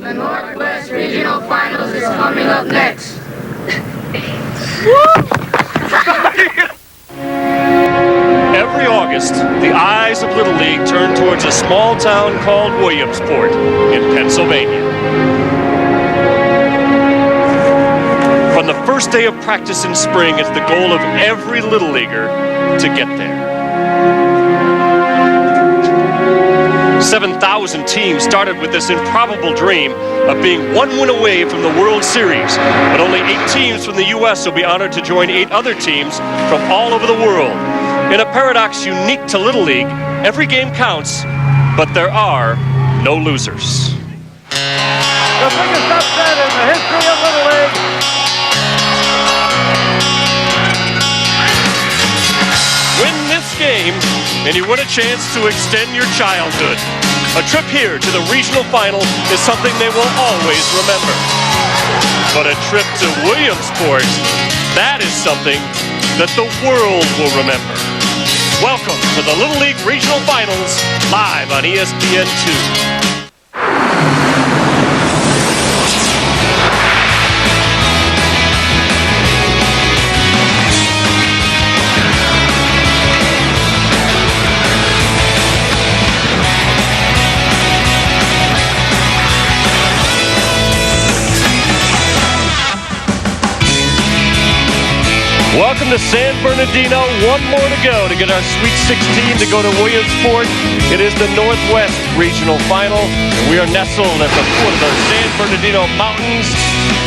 The Northwest Regional Finals is coming up next. Every August, the eyes of Little League turn towards a small town called Williamsport in Pennsylvania. From the first day of practice in spring, it's the goal of every Little Leaguer to get there. 7,000 teams started with this improbable dream of being one win away from the World Series. But only 8 teams from the U.S. will be honored to join 8 other teams from all over the world. In a paradox unique to Little League, every game counts, but there are no losers. The biggest upset in the history of Little League. Win this game, and you win a chance to extend your childhood. A trip here to the regional final is something they will always remember. But a trip to Williamsport, that is something that the world will remember. Welcome to the Little League Regional Finals, live on ESPN2. Welcome to San Bernadino. One more to go to get our Sweet 16 to go to Williamsport. It is the Northwest Regional Final. We are nestled at the foot of the San Bernardino Mountains.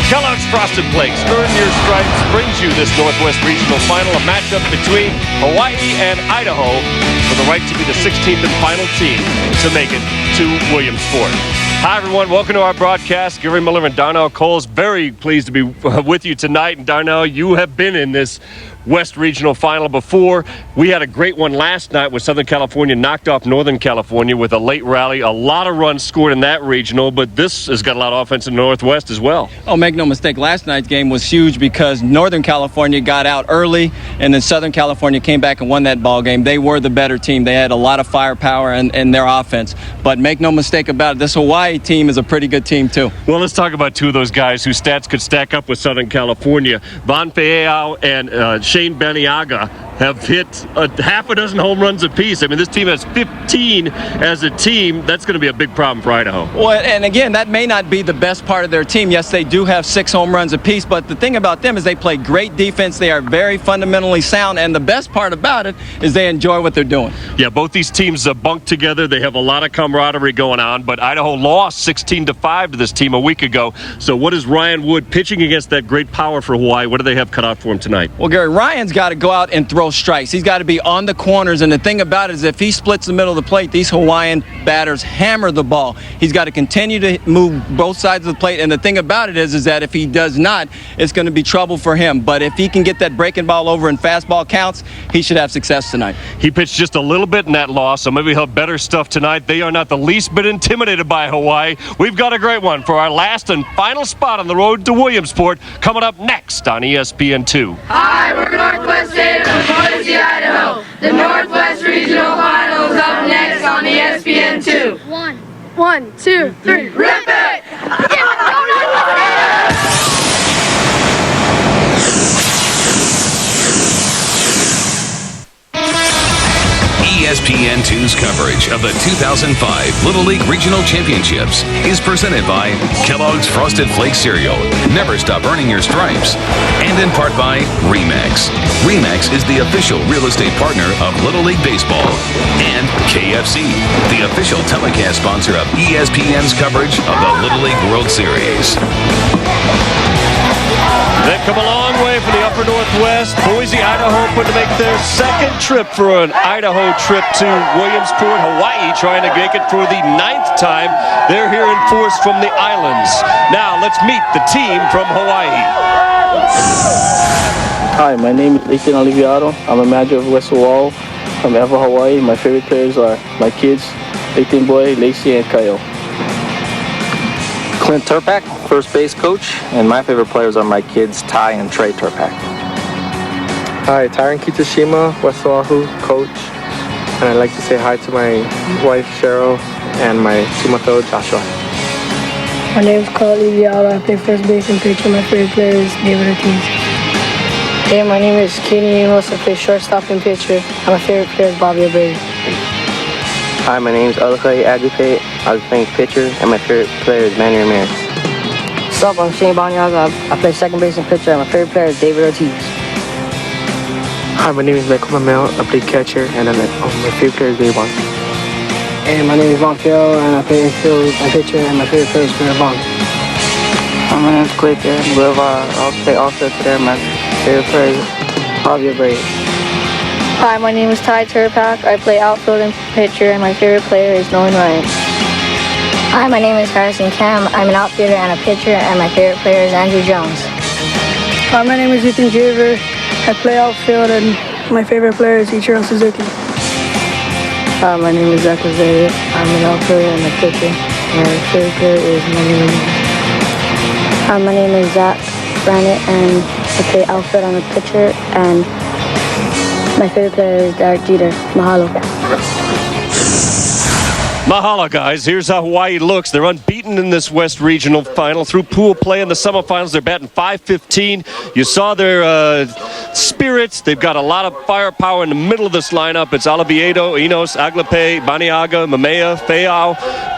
Kellogg's Frosted Flakes, earn your stripes, brings you this Northwest Regional Final, a matchup between Hawaii and Idaho for the right to be the 16th and final team to make it to Williamsport. Hi, everyone. Welcome to our broadcast. Gary Miller and Darnell Coles, very pleased to be with you tonight. And Darnell, you have been in this West Regional Final before. We had a great one last night with Southern California knocked off Northern California with a late rally. A lot of runs scored in that regional, but this has got a lot of offense in the Northwest as well. Oh, make no mistake, last night's game was huge because Northern California got out early, and then Southern California came back and won that ball game. They were the better team. They had a lot of firepower in their offense. But make no mistake about it, this Hawaii team is a pretty good team, too. Well, let's talk about two of those guys whose stats could stack up with Southern California. Von Feao and Shane Beniaga have hit a half a dozen home runs apiece. I mean, this team has 15 as a team. That's going to be a big problem for Idaho. Well, and again, that may not be the best part of their team. Yes, they do have 6 home runs apiece, but the thing about them is they play great defense. They are very fundamentally sound, and the best part about it is they enjoy what they're doing. Yeah, both these teams bunk together. They have a lot of camaraderie going on, but Idaho lost 16-5 to this team a week ago. So what is Ryan Wood pitching against that great power for Hawaii? What do they have cut out for him tonight? Well, Gary, Ryan's got to go out and throw strikes. He's got to be on the corners, and the thing about it is if he splits the middle of the plate, these Hawaiian batters hammer the ball. He's got to continue to move both sides of the plate, and the thing about it is that if he does not, it's going to be trouble for him. But if he can get that breaking ball over and fastball counts, he should have success tonight. He pitched just a little bit in that loss, so maybe he'll have better stuff tonight. They are not the least bit intimidated by Hawaii. We've got a great one for our last and final spot on the road to Williamsport coming up next on ESPN2. Hi, we're Northwest State of Boise, Idaho. The Northwest Regional Finals up next on ESPN2. 1, 2, 3. Rip it! ESPN2's coverage of the 2005 Little League Regional Championships is presented by Kellogg's Frosted Flakes cereal, never stop earning your stripes, and in part by RE/MAX. RE/MAX is the official real estate partner of Little League Baseball, and KFC, the official telecast sponsor of ESPN's coverage of the Little League World Series. They've come a long way from the upper Northwest. Boise, Idaho put to make their second trip for an Idaho trip to Williamsport. Hawaii trying to make it for the 9th time. They're here in force from the islands. Now let's meet the team from Hawaii. Hi, my name is Ethan Aliviado. I'm a manager of West Wall from Idaho, Hawaii. My favorite players are my kids, Ethan Boy, Lacey, and Kyle. Clint Turpak, first base coach, and my favorite players are my kids, Ty and Trey Turpak. Hi, Tyron Kitashima, West Oahu coach, and I'd like to say hi to my wife, Cheryl, and my sumato, Joshua. My name is Carl Liviala. I play first base and pitcher. My favorite player is David Ortiz. Hey, my name is Kenny Enos. I play shortstop and pitcher. And my favorite player is Bobby Abreu. Hi, my name is Alkai Adupe. I was playing pitcher, and my favorite player is Manny Ramirez. What's up? I'm Shane Baniaga. I play second base and pitcher. And my favorite player is David Ortiz. Hi, my name is Michael Mamel. I play catcher, and my favorite player is Dave Bonds. Hey, my name is Von Carroll, and I play infield and pitcher. And my favorite player is Barry Bonds. Hi, my name is Quaker. I'll play outfield today. My favorite player is Bobby Abreu. Hi, my name is Ty Turpak. I play outfield and pitcher. And my favorite player is Nolan Ryan. Hi, my name is Harrison Cam. I'm an outfielder and a pitcher, and my favorite player is Andrew Jones. Hi, my name is Ethan Javer. I play outfield, and my favorite player is Ichiro Suzuki. Hi, my name is Zach Lazare. I'm an outfielder and a pitcher. My favorite player is Manny Ramirez. Hi, my name is Zach Brannett, and I play outfield and a pitcher, and my favorite player is Derek Jeter. Mahalo. Mahalo, guys. Here's how Hawaii looks. They're unbeaten in this West Regional Final. Through pool play in the semifinals, they're batting .515. You saw their spirits. They've got a lot of firepower in the middle of this lineup. It's Aliviado, Enos, Aglape, Baniaga, Mamea, Feao,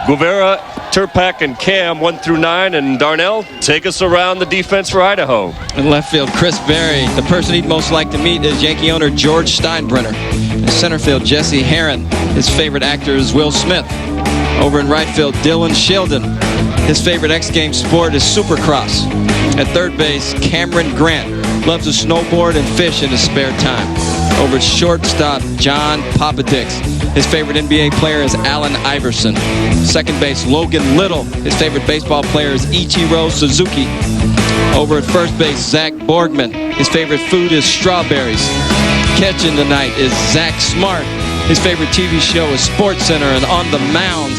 Guevara, Turpak, and Cam, 1 through 9. And Darnell, take us around the defense for Idaho. In left field, Chris Berry. The person he'd most like to meet is Yankee owner George Steinbrenner. In center field, Jesse Herron. His favorite actor is Will Smith. Over in right field, Dylan Sheldon. His favorite X Games sport is Supercross. At third base, Cameron Grant. Loves to snowboard and fish in his spare time. Over at shortstop, John Papadix. His favorite NBA player is Allen Iverson. Second base, Logan Little. His favorite baseball player is Ichiro Suzuki. Over at first base, Zach Borgman. His favorite food is strawberries. Catching tonight is Zach Smart. His favorite TV show is SportsCenter, and on the mound,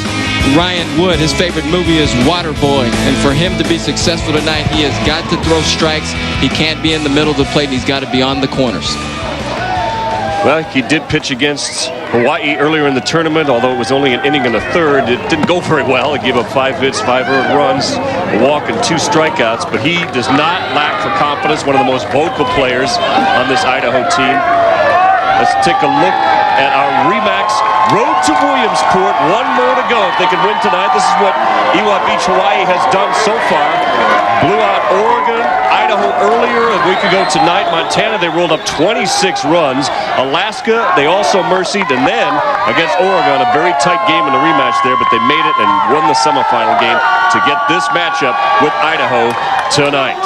Ryan Wood. His favorite movie is Waterboy, and for him to be successful tonight, he has got to throw strikes. He can't be in the middle of the plate, and he's got to be on the corners. Well, he did pitch against Hawaii earlier in the tournament, although it was only an inning and a third. It didn't go very well. He gave up 5 hits, 5 earned runs, a walk, and 2 strikeouts, but he does not lack for confidence, one of the most vocal players on this Idaho team. Let's take a look at our RE/MAX road to Williamsport. 1 more to go if they can win tonight. This is what Iwa Beach, Hawaii has done so far. Blew out Oregon, Idaho earlier, a week ago tonight. Montana, they rolled up 26 runs. Alaska, they also mercied, and then against Oregon, a very tight game in the rematch there, but they made it and won the semifinal game to get this matchup with Idaho tonight.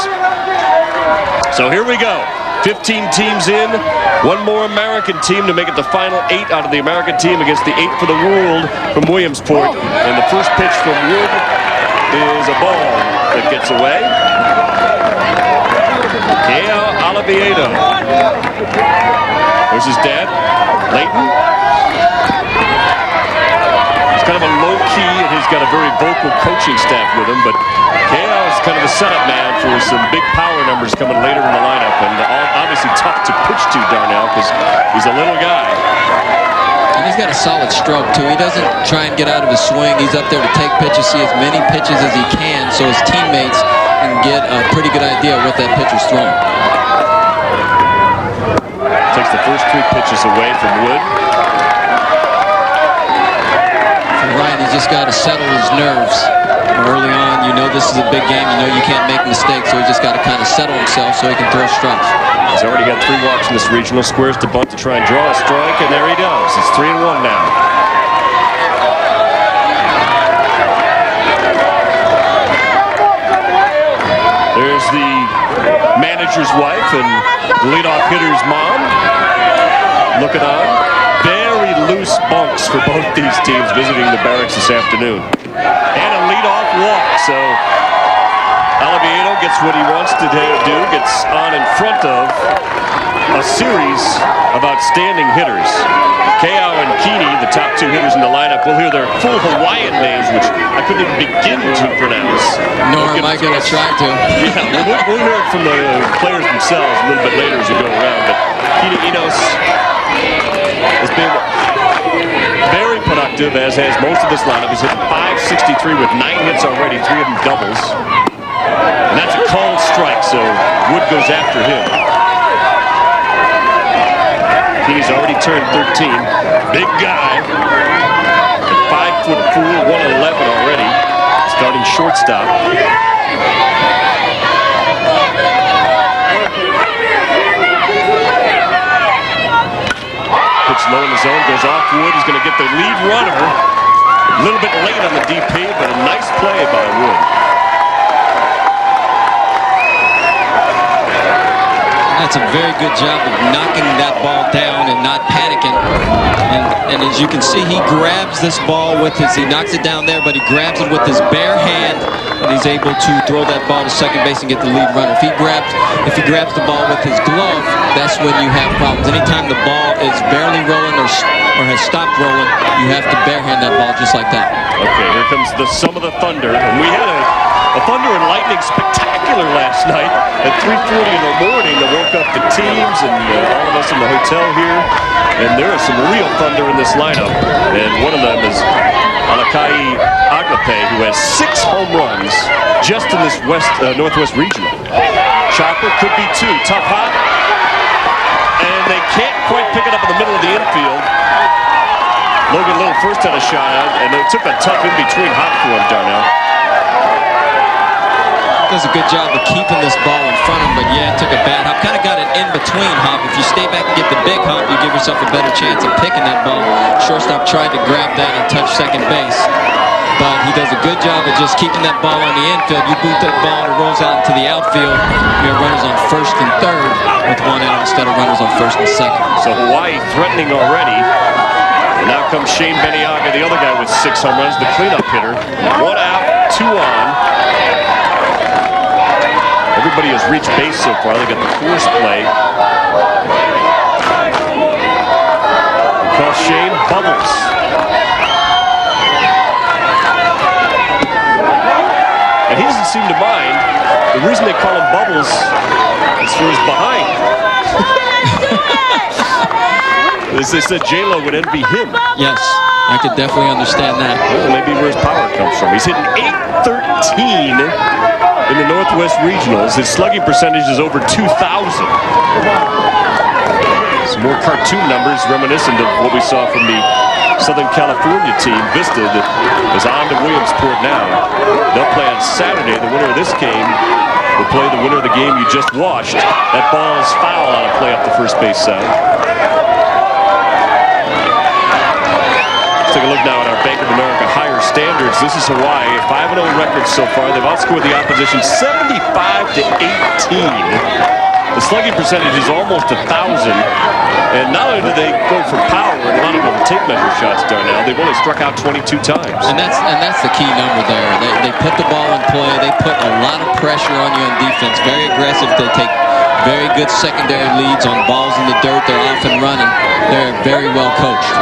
So here we go. 15 teams in, 1 more American team to make it the final 8 out of the American team against the 8 for the world from Williamsport. And the first pitch from Wood is a ball that gets away. Keao Aliviado. There's his dad, Leighton. He's kind of a low-key, and he's got a very vocal coaching staff with him, but Keao is kind of a setup man for some big power numbers coming later in the lineup, and obviously tough to pitch to, Darnell, because he's a little guy. And he's got a solid stroke, too. He doesn't try and get out of his swing. He's up there to take pitches, see as many pitches as he can, so his teammates can get a pretty good idea of what that pitcher's throwing. Takes the first 3 pitches away from Wood. For Ryan, he's just got to settle his nerves. Early on, you know this is a big game. You know you can't make mistakes, so he's just got to kind of settle himself so he can throw strikes. He's already got 3 walks in this regional. Squares to bunt to try and draw a strike, and there he does. It's 3-1 now. There's the manager's wife and leadoff hitter's mom looking on. Very loose bunks for both these teams visiting the barracks this afternoon. And a leadoff walk, so Aliviado gets what he wants to do, gets on in front of a series of outstanding hitters. Keao and Kini, the top 2 hitters in the lineup. We'll hear their full Hawaiian names, which I couldn't even begin to pronounce. Nor am I going to try to. Yeah, we'll hear it from the players themselves a little bit later as we go around. But Kini Enos has been Very productive, as has most of this lineup. He's hitting .563 with 9 hits already, 3 of them doubles. And that's a called strike, so Wood goes after him. He's already turned 13. Big guy. 5'4", 111 already. Starting shortstop. Pitch low in the zone, goes off Wood. He's going to get the lead runner. A little bit late on the DP, but a nice play by Wood. That's a very good job of knocking that ball down and not panicking. And as you can see, he grabs this ball with his, he knocks it down there, but he grabs it with his bare hand, and he's able to throw that ball to second base and get the lead runner. If he grabs the ball with his glove, that's when you have problems. Anytime the ball is barely rolling or has stopped rolling, you have to bare hand that ball just like that. Okay, here comes the sum of the thunder, and we had a thunder and lightning spectacular last night at 3:40 in the morning that woke up the teams and all of us in the hotel here. And there is some real thunder in this lineup. And one of them is Hawai'i Aglape, who has 6 home runs just in this Northwest Regional. Chopper could be 2. Tough hop. And they can't quite pick it up in the middle of the infield. Logan Little first had a shot out, and it took a tough in-between hop for him, Darnell. Does a good job of keeping this ball in front of him, but yeah, it took a bad hop. Kind of got an in-between hop. If you stay back and get the big hop, you give yourself a better chance of picking that ball. Shortstop tried to grab that and touch second base, but he does a good job of just keeping that ball on the infield. You boot that ball and it rolls out into the outfield. You have runners on first and third with 1 out instead of runners on first and second. So Hawaii threatening already. And now comes Shane Beniaga, the other guy with 6 home runs, the cleanup hitter. 1 out, 2 on. Everybody has reached base so far. They got the force play. We call Shane Bubbles. And he doesn't seem to mind. The reason they call him Bubbles is for his behind. They said J-Lo would envy him. Yes, I could definitely understand that. Well, maybe where his power comes from. He's hitting .813 in the Northwest Regionals. His slugging percentage is over 2,000. Some more cartoon numbers reminiscent of what we saw from the Southern California team, Vista, that is on to Williamsport now. They'll play on Saturday. The winner of this game will play the winner of the game you just watched. That ball is foul on a play up the first base side. Let's take a look now at our Bank of America higher standards. This is Hawaii, a 5-0 record so far. They've outscored the opposition 75-18. The slugging percentage is almost 1,000. And not only do they go for power, and a lot of them tape measure shots, Darnell, they've only struck out 22 times. And that's the key number there. They put the ball in play. They put a lot of pressure on you on defense. Very aggressive. They take very good secondary leads on balls in the dirt. They're off and running. They're very well coached.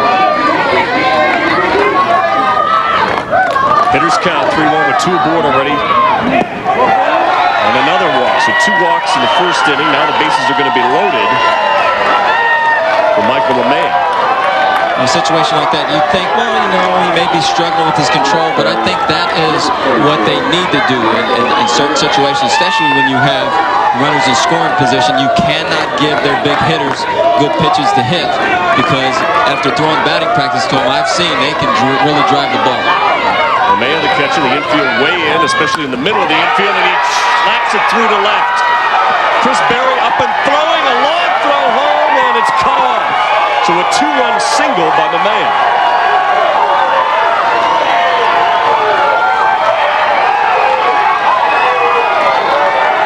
Hitters count 3-1 with 2 aboard already. And another walk. So 2 walks in the first inning. Now the bases are going to be loaded for Michael LeMay. In a situation like that, you'd think, well, you know, he may be struggling with his control, but I think that is what they need to do in certain situations, especially when you have runners in scoring position. You cannot give their big hitters good pitches to hit, because after throwing batting practice to them, I've seen they can really drive the ball. LeMay on the catch in the infield, way in, especially in the middle of the infield, and he slaps it through to left. Chris Berry up and throwing, a long throw home, and it's cut off. So a 2-run single by LeMay.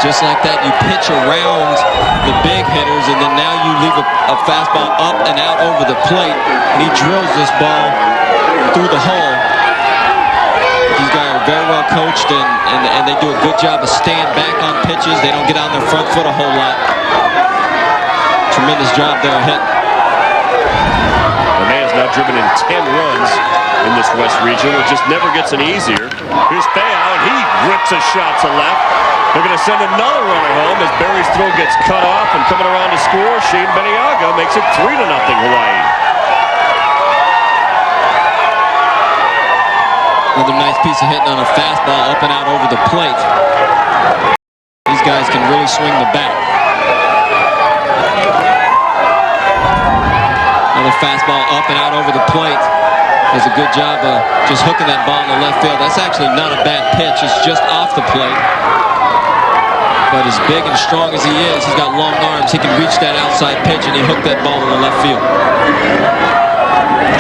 Just like that, you pitch around the big hitters, and then now you leave a fastball up and out over the plate, and he drills this ball through the hole. These guys are very well coached, and they do a good job of staying back on pitches. They don't get on their front foot a whole lot. Tremendous job there hitting. LeMay has now driven in 10 runs in this West Region. It just never gets any easier. Here's Fayao, and he rips a shot to left. They're going to send another runner home as Berry's throw gets cut off, and coming around to score, Shane Beniaga makes it 3-0 Hawaii. Another nice piece of hitting on a fastball up and out over the plate. These guys can really swing the bat. Another fastball up and out over the plate. Does a good job of just hooking that ball in the left field. That's actually not a bad pitch. It's just off the plate. But as big and strong as he is, he's got long arms. He can reach that outside pitch, and he hooked that ball in the left field.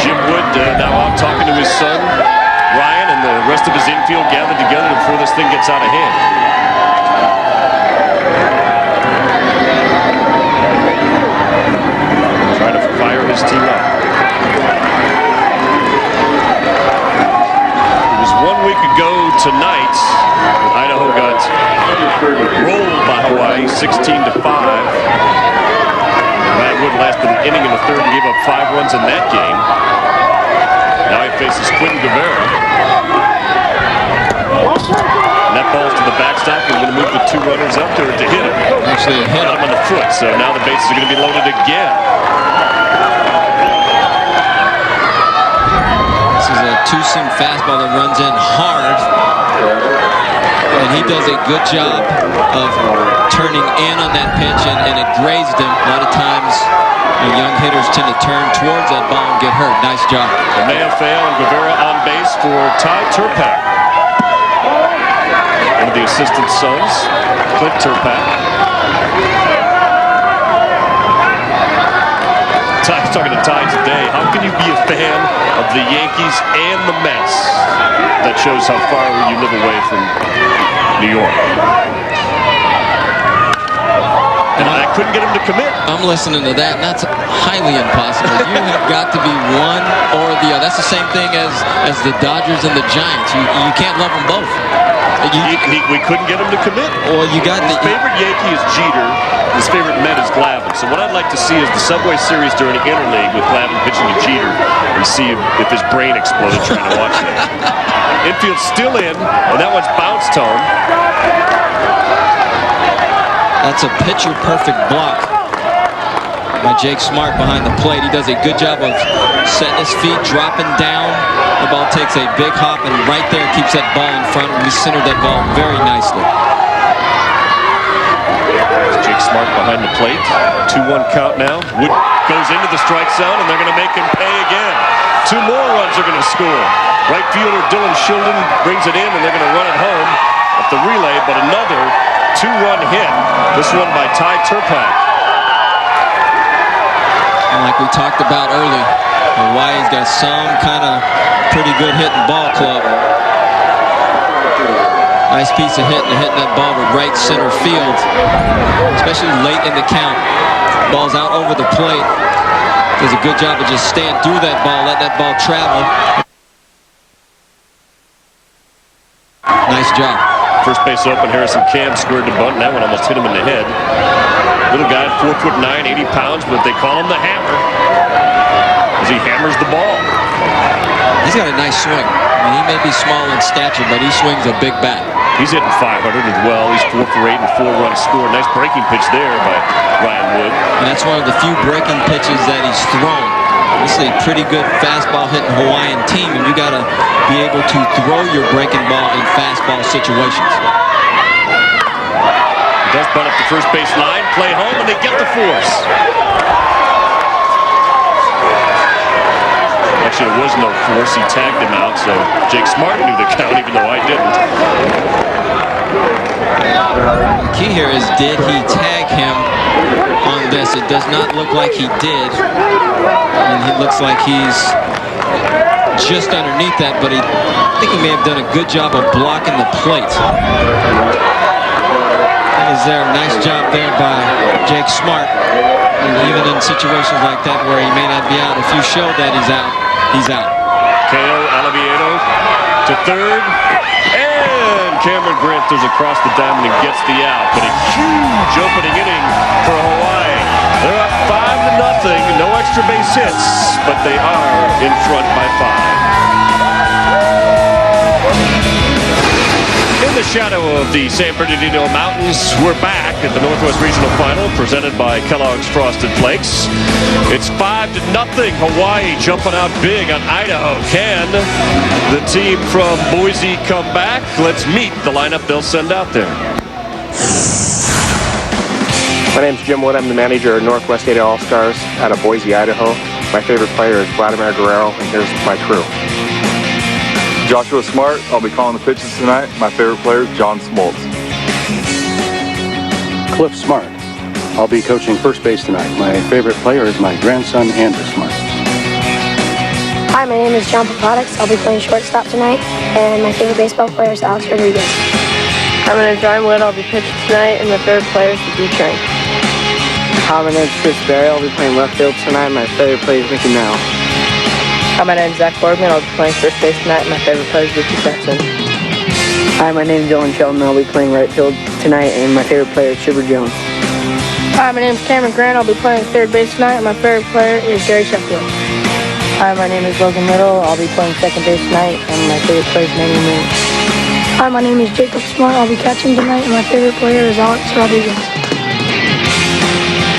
Jim Wood now out talking to his son, Ryan, and the rest of his infield gathered together before this thing gets out of hand. Trying to fire his team up. It was 1 week ago tonight when Idaho got rolled by Hawaii 16-5. Ryan Wood lasted an inning in the third and gave up 5 runs in that game. Now he faces Quentin Guevara. And that ball's to the backstop. He's going to move the 2 runners up to hit him. Actually, a hit him on the foot, so now the bases are going to be loaded again. This is a 2-seam fastball that runs in hard. And he does a good job of turning in on that pitch, and it grazed him. A lot of times, young hitters tend to turn towards that ball and get hurt. Nice job. Mayafeo and Guevara on base for Ty Turpak. One of the assistant sons, Clint Turpak. Ty's talking to Ty today. How can you be a fan of the Yankees and the Mets? That shows how far you live away from New York. And I couldn't get him to commit. I'm listening to that, and that's highly impossible. You have got to be one or the other. That's the same thing as the Dodgers and the Giants. You can't love them both. We couldn't get him to commit. Or you got his favorite Yankee is Jeter. His favorite Met is Glavine. So what I'd like to see is the Subway Series during the interleague with Glavine pitching to Jeter, and see if his brain exploded trying to watch that. Infield's still in, and that one's bounced home. That's a pitcher-perfect block by Jake Smart behind the plate. He does a good job of setting his feet, dropping down. The ball takes a big hop, and right there keeps that ball in front. We centered that ball very nicely. Jake Smart behind the plate. 2-1 count now. Wood goes into the strike zone, and they're going to make him pay again. 2 more runs are going to score. Right fielder Dylan Shilden brings it in, and they're going to run it home at the relay, but another 2-run hit. This one by Ty Turpak. And like we talked about early, Hawaii's got some kind of pretty good hitting ball club. Nice piece of hitting that ball to right center field, especially late in the count. Ball's out over the plate. Does a good job of just staying through that ball, let that ball travel. Nice job. First base open, Harrison Cam squared the bunt, and that one almost hit him in the head. Little guy, 4'9", 80 pounds, but they call him the Hammer as he hammers the ball. He's got a nice swing. I mean, he may be small in stature, but he swings a big bat. He's hitting 500 as well. He's 4 for 8 and 4 runs scored. Nice breaking pitch there by Ryan Wood. And that's one of the few breaking pitches that he's thrown. This is a pretty good fastball hitting Hawaiian team, and you got to be able to throw your breaking ball in fastball situations. He does bunt up the first base line, play home, and they get the force. Actually, there was no force. He tagged him out, so Jake Smart knew the count, even though I didn't. The key here is, did he tag him on this? It does not look like he did. And he looks like he's just underneath that, but I think he may have done a good job of blocking the plate. That is there. Nice job there by Jake Smart. And even in situations like that where he may not be out, if you show that he's out, he's out. KO Aliviado to third. And Cameron Grant throws across the diamond and gets the out. But a huge opening inning for Hawaii. They're up 5-0. No extra base hits, but they are in front by 5. In In the shadow of the San Bernardino Mountains, we're back at the Northwest Regional Final, presented by Kellogg's Frosted Flakes. It's 5-0. Hawaii jumping out big on Idaho. Can the team from Boise come back? Let's meet the lineup they'll send out there. My name's Jim Wood. I'm the manager of Northwest Idaho All-Stars out of Boise, Idaho. My favorite player is Vladimir Guerrero, and here's my crew. Joshua Smart. I'll be calling the pitches tonight. My favorite player is John Smoltz. Cliff Smart. I'll be coaching first base tonight. My favorite player is my grandson, Andrew Smart. Hi, my name is John Papadix. I'll be playing shortstop tonight, and my favorite baseball player is Alex Rodriguez. Hi, my name is Ryan Wood. I'll be pitching tonight, and my favorite player is the D-Train. Hi, my name is Chris Berry. I'll be playing left field tonight. My favorite player is Mickey Mantle. Hi, my name is Zach Borgman. I'll be playing first base tonight, and my favorite player is Ricky Sexton. Hi, my name is Dylan Sheldon. I'll be playing right field tonight, and my favorite player is Chipper Jones. Hi, my name is Cameron Grant. I'll be playing third base tonight, and my favorite player is Gary Sheffield. Hi, my name is Logan Little. I'll be playing second base tonight, and my favorite player is Manny Moon. Hi, my name is Jacob Smart. I'll be catching tonight, and my favorite player is Alex Rodriguez.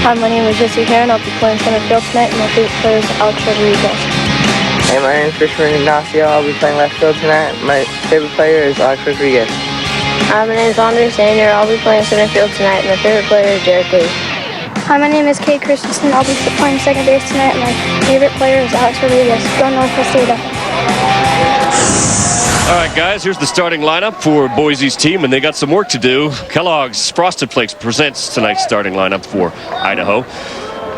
Hi, my name is Jesse Heron. I'll be playing center field tonight, and my favorite player is Alex Rodriguez. Hey, my name is Christopher Ignacio. I'll be playing left field tonight. My favorite player is Alex Rodriguez. Hi, my name is Andre Sanier. I'll be playing center field tonight, and my favorite player is Derek Lee. Hi, my name is Kate Christensen. I'll be playing second base tonight, and my favorite player is Alex Rodriguez. Go Northwest Idaho. All right, guys, here's the starting lineup for Boise's team, and they got some work to do. Kellogg's Frosted Flakes presents tonight's starting lineup for Idaho.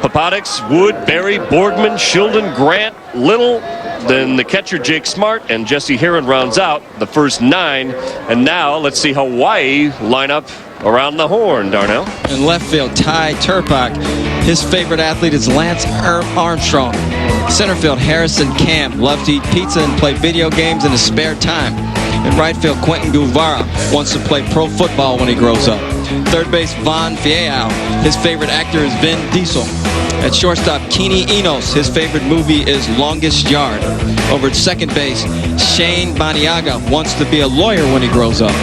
Papadix, Wood, Berry, Borgman, Shildon, Grant, Little, then the catcher Jake Smart, and Jesse Heron rounds out the first 9. And now let's see Hawaii line up around the horn, Darnell. In left field, Ty Turpak. His favorite athlete is Lance Armstrong. Center field, Harrison Camp. Loves to eat pizza and play video games in his spare time. In right field, Quentin Guevara wants to play pro football when he grows up. Third base, Von Fiao. His favorite actor is Vin Diesel. At shortstop, Keeney Enos. His favorite movie is Longest Yard. Over at second base, Shane Baniaga wants to be a lawyer when he grows up.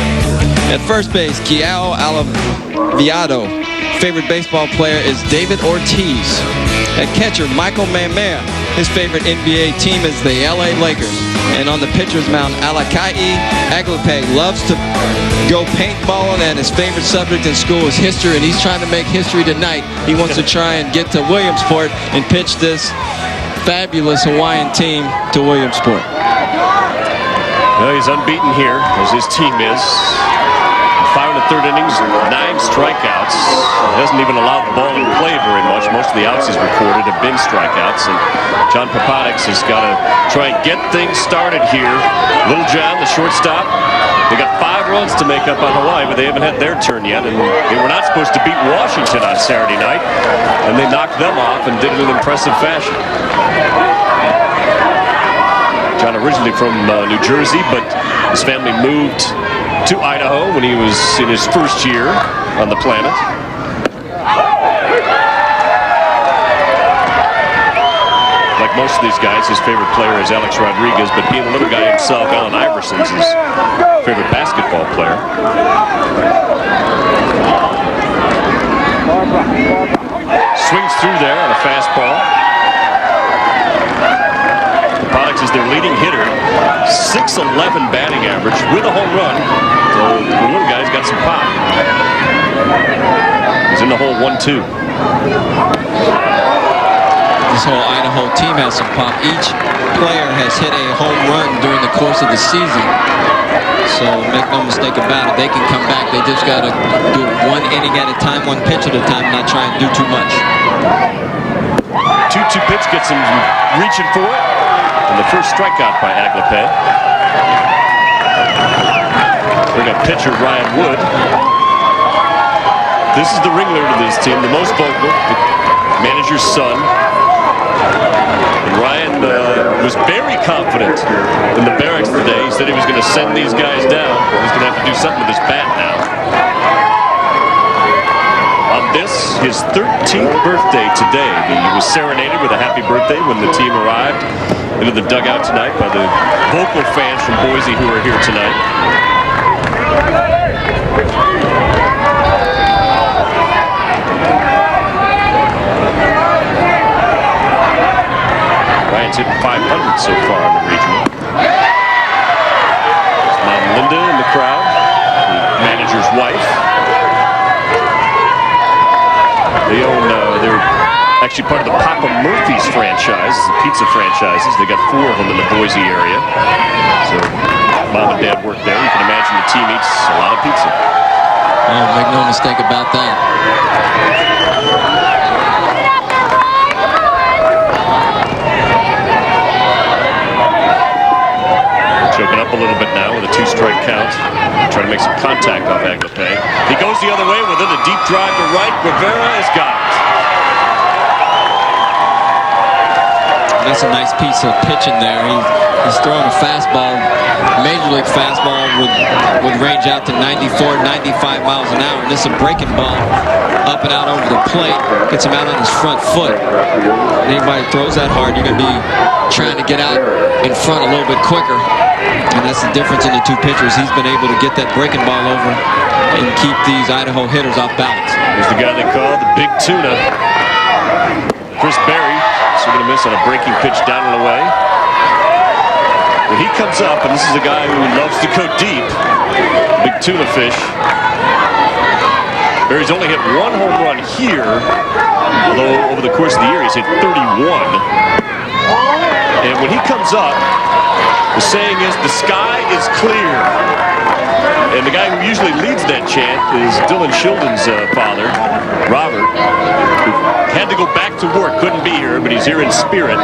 At first base, Kiao Alaviado. Favorite baseball player is David Ortiz. At catcher, Michael Mamea. His favorite NBA team is the LA Lakers. And on the pitcher's mound, Alakai Aglape loves to go paintballing, and his favorite subject in school is history, and he's trying to make history tonight. He wants to try and get to Williamsport and pitch this fabulous Hawaiian team to Williamsport. Well, he's unbeaten here, as his team is. 5 1/3 innings, 9 strikeouts. He hasn't even allowed the ball in play very much. Most of the outs he's recorded have been strikeouts. And John Papadix has got to try and get things started here. Little John, the shortstop. They got 5 runs to make up on Hawaii, but they haven't had their turn yet. And they were not supposed to beat Washington on Saturday night. And they knocked them off and did it in impressive fashion. John originally from New Jersey, but his family moved to Idaho when he was in his first year on the planet. Like most of these guys, his favorite player is Alex Rodriguez, but being a little guy himself, Allen Iverson's his favorite basketball player. Swings through there on a fastball. Papadix is their leading hitter. 6'11" batting average with a home run. So the little guy's got some pop. He's in the hole 1-2. This whole Idaho team has some pop. Each player has hit a home run during the course of the season. So make no mistake about it, they can come back. They just got to do it 1 inning at a time, 1 pitch at a time, not try and do too much. 2-2 pitch gets him reaching for it. And the first strikeout by Aglape. Bring up pitcher Ryan Wood. This is the ringleader to this team, the most vocal, the manager's son. And Ryan was very confident in the barracks today. He said he was going to send these guys down. He's going to have to do something with his bat now. On this, his 13th birthday today. He was serenaded with a happy birthday when the team arrived into the dugout tonight by the vocal fans from Boise who are here tonight. Ryan's hitting 500 so far in the regional. There's Mom Linda in the crowd, the manager's wife. They own, they're actually part of the Papa Murphy's franchise, the pizza franchises. They got 4 of them in the Boise area. So Mom and Dad work there. You can imagine the team eats a lot of pizza. Oh, make no mistake about that. Choking up a little bit now with a 2-strike count. Trying to make some contact off Aglape. He goes the other way with it. A deep drive to right. Rivera has got it. That's a nice piece of pitching there. He's throwing a fastball. Major league fastball would range out to 94, 95 miles an hour. And this is a breaking ball up and out over the plate. Gets him out on his front foot. Anybody throws that hard, you're going to be trying to get out in front a little bit quicker. And that's the difference in the two pitchers. He's been able to get that breaking ball over and keep these Idaho hitters off balance. Here's the guy they call the Big Tuna. Chris Berry. Swing and a miss on a breaking pitch down and away. When he comes up, and this is a guy who loves to go deep, Big Tuna fish. Berry's only hit 1 home run here, although over the course of the year he's hit 31. And when he comes up, the saying is, the sky is clear. And the guy who usually leads that chant is Dylan Shilden's father, Robert, who had to go back to work, couldn't be here, but he's here in spirit.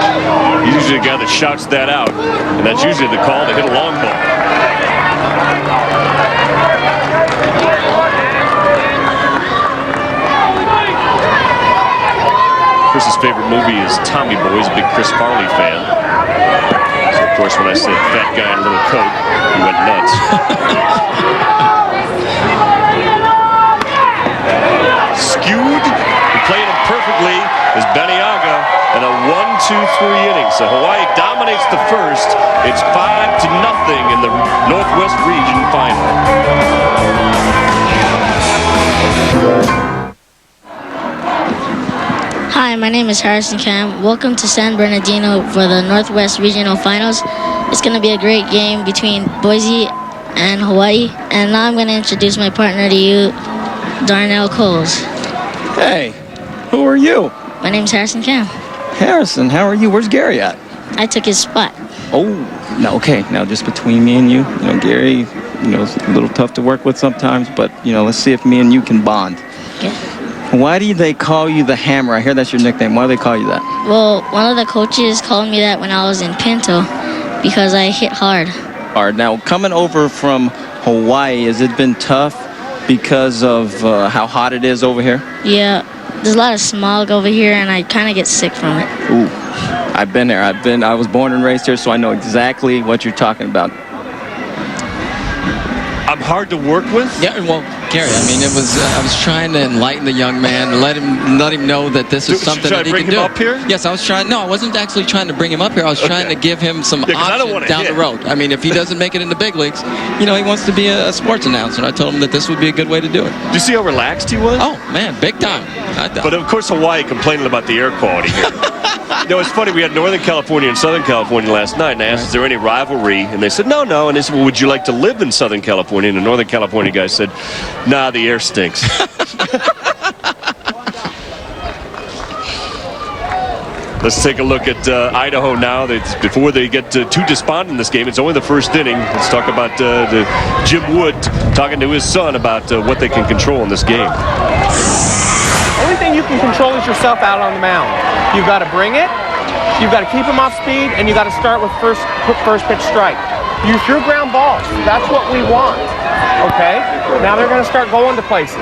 He's usually the guy that shouts that out, and that's usually the call to hit a long ball. Chris's favorite movie is Tommy Boy. He's a big Chris Farley fan. So, of course, when I said fat guy in a little coat, he went nuts. Skewed, playing him perfectly, is Beniaga in a 1-2-3 inning. So Hawaii dominates the first. It's 5-0 in the Northwest Region final. Hi, my name is Harrison Cam. Welcome to San Bernardino for the Northwest Regional Finals. It's going to be a great game between Boise and Hawaii. And now I'm going to introduce my partner to you, Darnell Coles. Hey, who are you? My name's Harrison Cam. Harrison, how are you? Where's Gary at? I took his spot. Oh, no, okay. Now, just between me and you know, Gary, is a little tough to work with sometimes, but, let's see if me and you can bond. Okay. Why do they call you the Hammer? I hear that's your nickname. Why do they call you that? Well, one of the coaches called me that when I was in Pinto because I hit hard. All right, now, coming over from Hawaii, has it been tough because of how hot it is over here? Yeah, there's a lot of smog over here, and I kind of get sick from it. Ooh, I've been there. I was born and raised here, so I know exactly what you're talking about. I'm hard to work with? Yeah, well, Gary, I mean, I was trying to enlighten the young man, let him know that this is something that he can do. Should I bring him up here? Yes, I wasn't actually trying to bring him up here. I was trying to give him some options down the road. I mean, if he doesn't make it in the big leagues, he wants to be a sports announcer. I told him that this would be a good way to do it. Do you see how relaxed he was? Oh, man, big time. But, of course, Hawaii complaining about the air quality here. It's funny. We had Northern California and Southern California last night, and I asked, is there any rivalry? And they said, no. And they said, well, would you like to live in Southern California? And the Northern California guy said, nah, the air stinks. Let's take a look at Idaho now. Before they get too despondent in this game, it's only the first inning. Let's talk about Jim Wood talking to his son about what they can control in this game. The only thing you can control is yourself out on the mound. You've got to bring it, you've got to keep them off speed, and you got to start with first pitch strike. You threw ground balls. That's what we want. Okay? Now they're going to start going to places.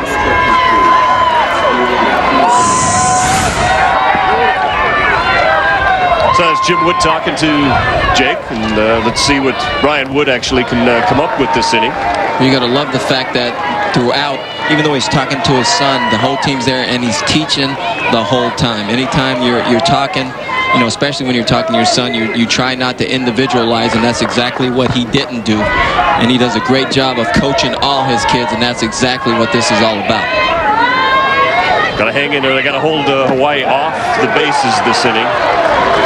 So that's Jim Wood talking to Jake, and let's see what Brian Wood actually can come up with this inning. You got to love the fact that throughout, even though he's talking to his son, the whole team's there and he's teaching the whole time. Anytime you're talking, you know, especially when you're talking to your son, you try not to individualize, and that's exactly what he didn't do. And he does a great job of coaching all his kids, and that's exactly what this is all about. Got to hang in there. They got to hold Hawaii off the bases this inning.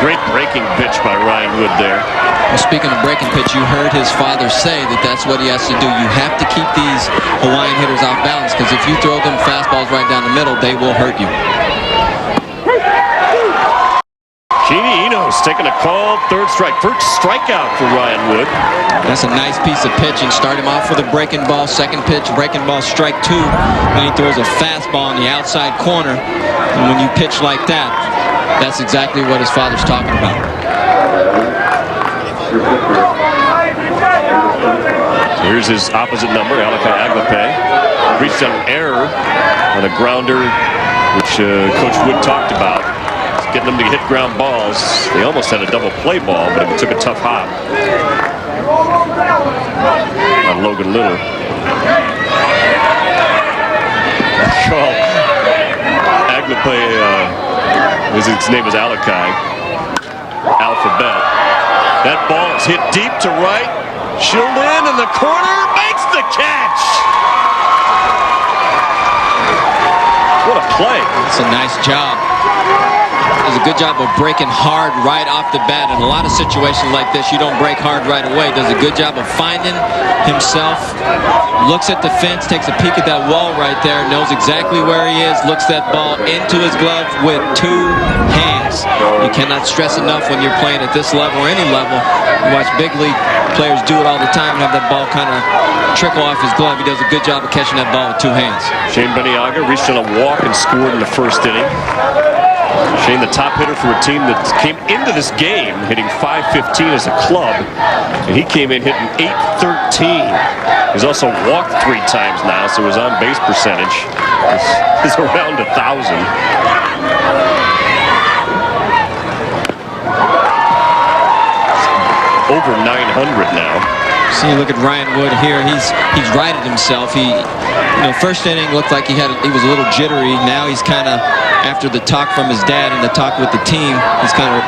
Great breaking pitch by Ryan Wood there. Well, speaking of breaking pitch, you heard his father say that that's what he has to do. You have to keep these Hawaiian hitters off balance, because if you throw them fastballs right down the middle, they will hurt you. Jeannie Enos taking a call, third strike. First strikeout for Ryan Wood. That's a nice piece of pitching. Start him off with a breaking ball. Second pitch, breaking ball, strike 2. Then he throws a fastball in the outside corner. And when you pitch like that, that's exactly what his father's talking about. So here's his opposite number, Alakai Aglape. Reached an error on a grounder, which Coach Wood talked about. Getting them to hit ground balls. They almost had a double play ball, but it took a tough hop on Logan Little. Call. Aglape, his name is Alakai. Alphabet. That ball is hit deep to right. Shielded in the corner, makes the catch. What a play. It's a nice job. Does a good job of breaking hard right off the bat. In a lot of situations like this, you don't break hard right away. Does a good job of finding himself, looks at the fence, takes a peek at that wall right there, knows exactly where he is, looks that ball into his glove with 2 hands. You cannot stress enough when you're playing at this level or any level. You watch big league players do it all the time and have that ball kind of trickle off his glove. He does a good job of catching that ball with 2 hands. Shane Beniaga reached on a walk and scored in the first inning. Shane, the top hitter for a team that came into this game hitting .515 as a club, and he came in hitting .813. He's also walked 3 times now, so his on-base percentage is around 1,000. Over 900 now. See, look at Ryan Wood here. He's righted himself. First inning looked like he was a little jittery. Now he's kind of, after the talk from his dad and the talk with the team, he's kind of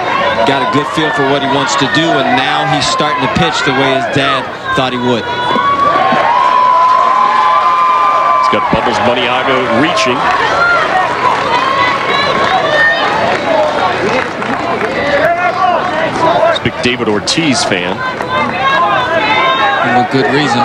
got a good feel for what he wants to do, and now he's starting to pitch the way his dad thought he would. He's got Bubbles Beniaga reaching. He's a big David Ortiz fan. And with good reason.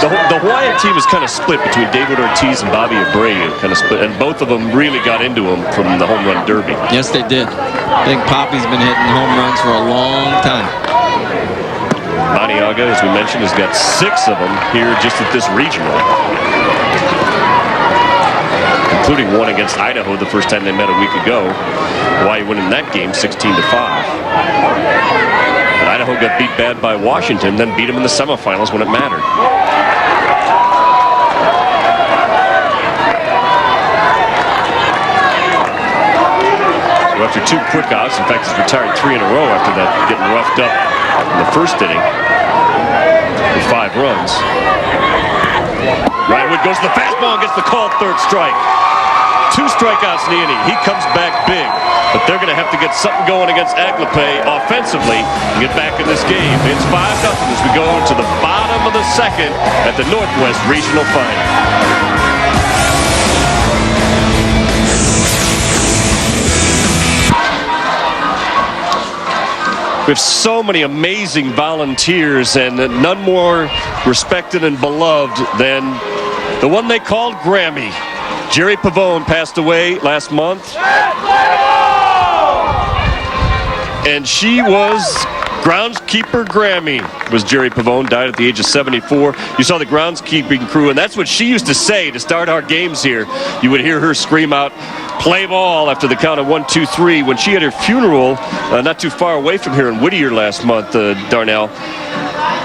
The Hawaiian team is kind of split between David Ortiz and Bobby Abreu, kind of split, and both of them really got into him from the home run derby. Yes, they did. I think Poppy's been hitting home runs for a long time. Beniaga, as we mentioned, has got 6 of them here just at this regional, including one against Idaho the first time they met a week ago. Hawaii winning that game 16-5. But Idaho got beat bad by Washington, then beat them in the semifinals when it mattered. So after 2 quick outs, in fact, he's retired 3 in a row after that, getting roughed up in the first inning with 5 runs. Ryan Wood goes to the fastball and gets the call, 3rd strike. 2 strikeouts in the inning. He comes back big, but they're going to have to get something going against Aglape offensively to get back in this game. It's 5-0 as we go to the bottom of the 2nd at the Northwest Regional Final. We have so many amazing volunteers, and none more respected and beloved than the one they called Grammy. Jerry Pavone passed away last month, and she was groundskeeper Grammy. Was Jerry Pavone, died at the age of 74. You saw the groundskeeping crew, and that's what she used to say to start our games here. You would hear her scream out, "Play ball," after the count of 1, 2, 3. When she had her funeral not too far away from here in Whittier last month, Darnell,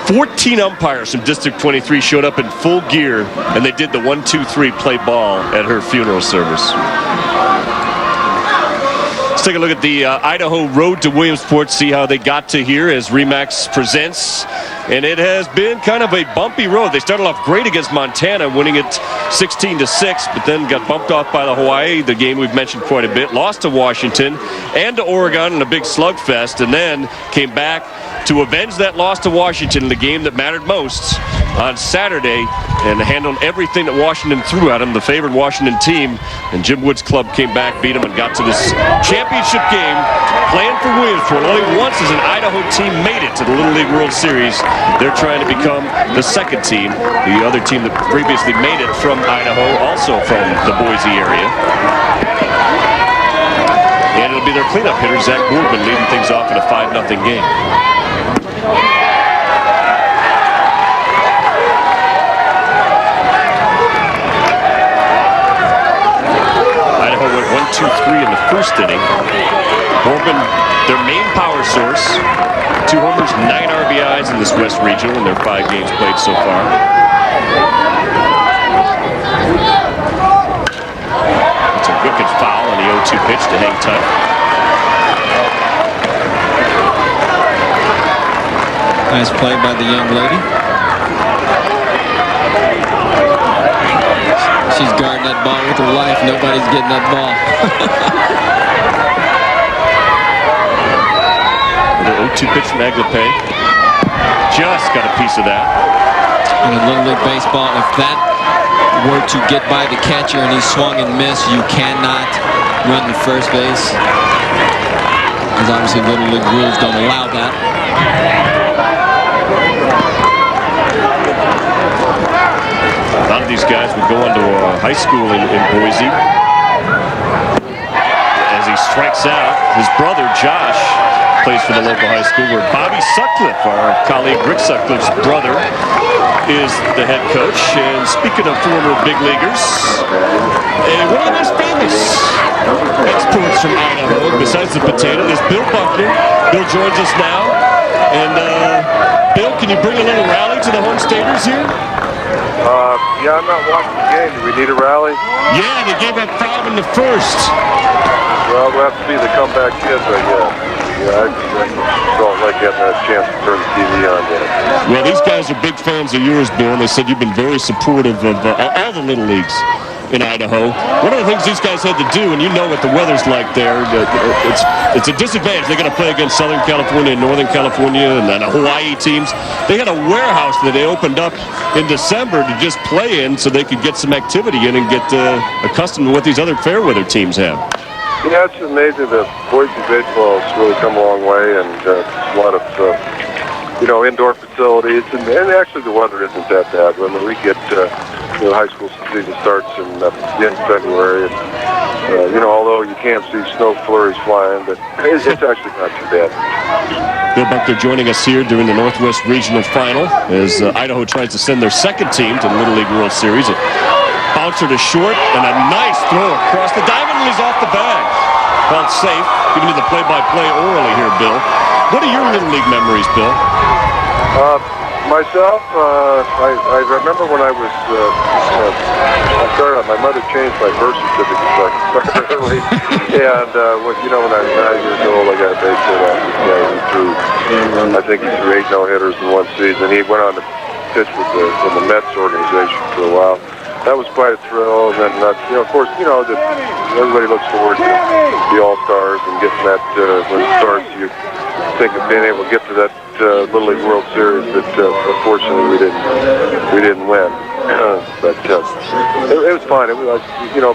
14 umpires from District 23 showed up in full gear, and they did the 1, 2, 3 play ball at her funeral service. Let's take a look at the Idaho road to Williamsport, see how they got to here as RE/MAX presents And it has been kind of a bumpy road. They started off great against Montana, winning it 16-6, but then got bumped off by the Hawaii, the game we've mentioned quite a bit. Lost to Washington and to Oregon in a big slugfest, and then came back to avenge that loss to Washington in the game that mattered most on Saturday, and handled everything that Washington threw at him, the favored Washington team. And Jim Wood's club came back, beat him, and got to this championship game. Playing for Williamsport. Only once has an Idaho team made it to the Little League World Series. They're trying to become the second team. The other team that previously made it from Idaho, also from the Boise area. And it'll be their cleanup hitter, Zach Boardman, leading things off in a 5-0 game. Idaho went 1-2-3 in the first inning. Boardman, their main power source. 2 homers, 9 RBIs in this West Regional in their 5 games played so far. It's a wicked foul on the 0-2 pitch to hang tight. Nice play by the young lady. She's guarding that ball with her life. Nobody's getting that ball. The 0-2 pitch from Aglepe. Just got a piece of that. In a Little League baseball, if that were to get by the catcher and he swung and missed, you cannot run to first base. Because obviously Little League rules don't allow that. A lot of these guys would go on to high school in Boise. As he strikes out, his brother Josh plays for the local high school, where Bobby Sutcliffe, our colleague Rick Sutcliffe's brother, is the head coach. And speaking of former big leaguers, one of the most famous exports from Idaho, besides the potato, is Bill Buckner. Bill joins us now. And Bill, can you bring a little rally to the homestaters here? Yeah, I'm not watching the game. Do we need a rally? Yeah, they gave up 5 in the first. Well, we'll have to see the comeback kids, I guess. Yeah, I don't like having a chance to turn the TV on yet. Well, these guys are big fans of yours, Bill, and they said you've been very supportive of all the Little Leagues in Idaho. One of the things these guys had to do, and you know what the weather's like there, it's a disadvantage. They got to play against Southern California and Northern California and then Hawaii teams. They had a warehouse that they opened up in December to just play in so they could get some activity in and get accustomed to what these other fair weather teams have. Yeah, it's amazing that Boise baseball has really come a long way, and a lot of indoor facilities, and actually the weather isn't that bad. When we get high school season starts in the end of February, and although you can't see snow flurries flying, but it's actually not too bad. Bill Buckner joining us here during the Northwest Regional Final as Idaho tries to send their second team to the Little League World Series. A bouncer to short and a nice throw across the diamond, and he's off the bag. Called safe. Giving you the play-by-play orally here, Bill. What are your Little League memories, Bill? Myself, I remember when I was, I started, my mother changed my birth certificate so I could start early. And, when I was 9 years old, I got a base hit off this guy who threw, I think he threw 8 no-hitters in one season. He went on to pitch in the Mets organization for a while. That was quite a thrill. And then, of course, everybody looks forward to the All-Stars and getting that, when it starts, you think of being able to get to that Little League World Series, but unfortunately we didn't win. But it was fun. It was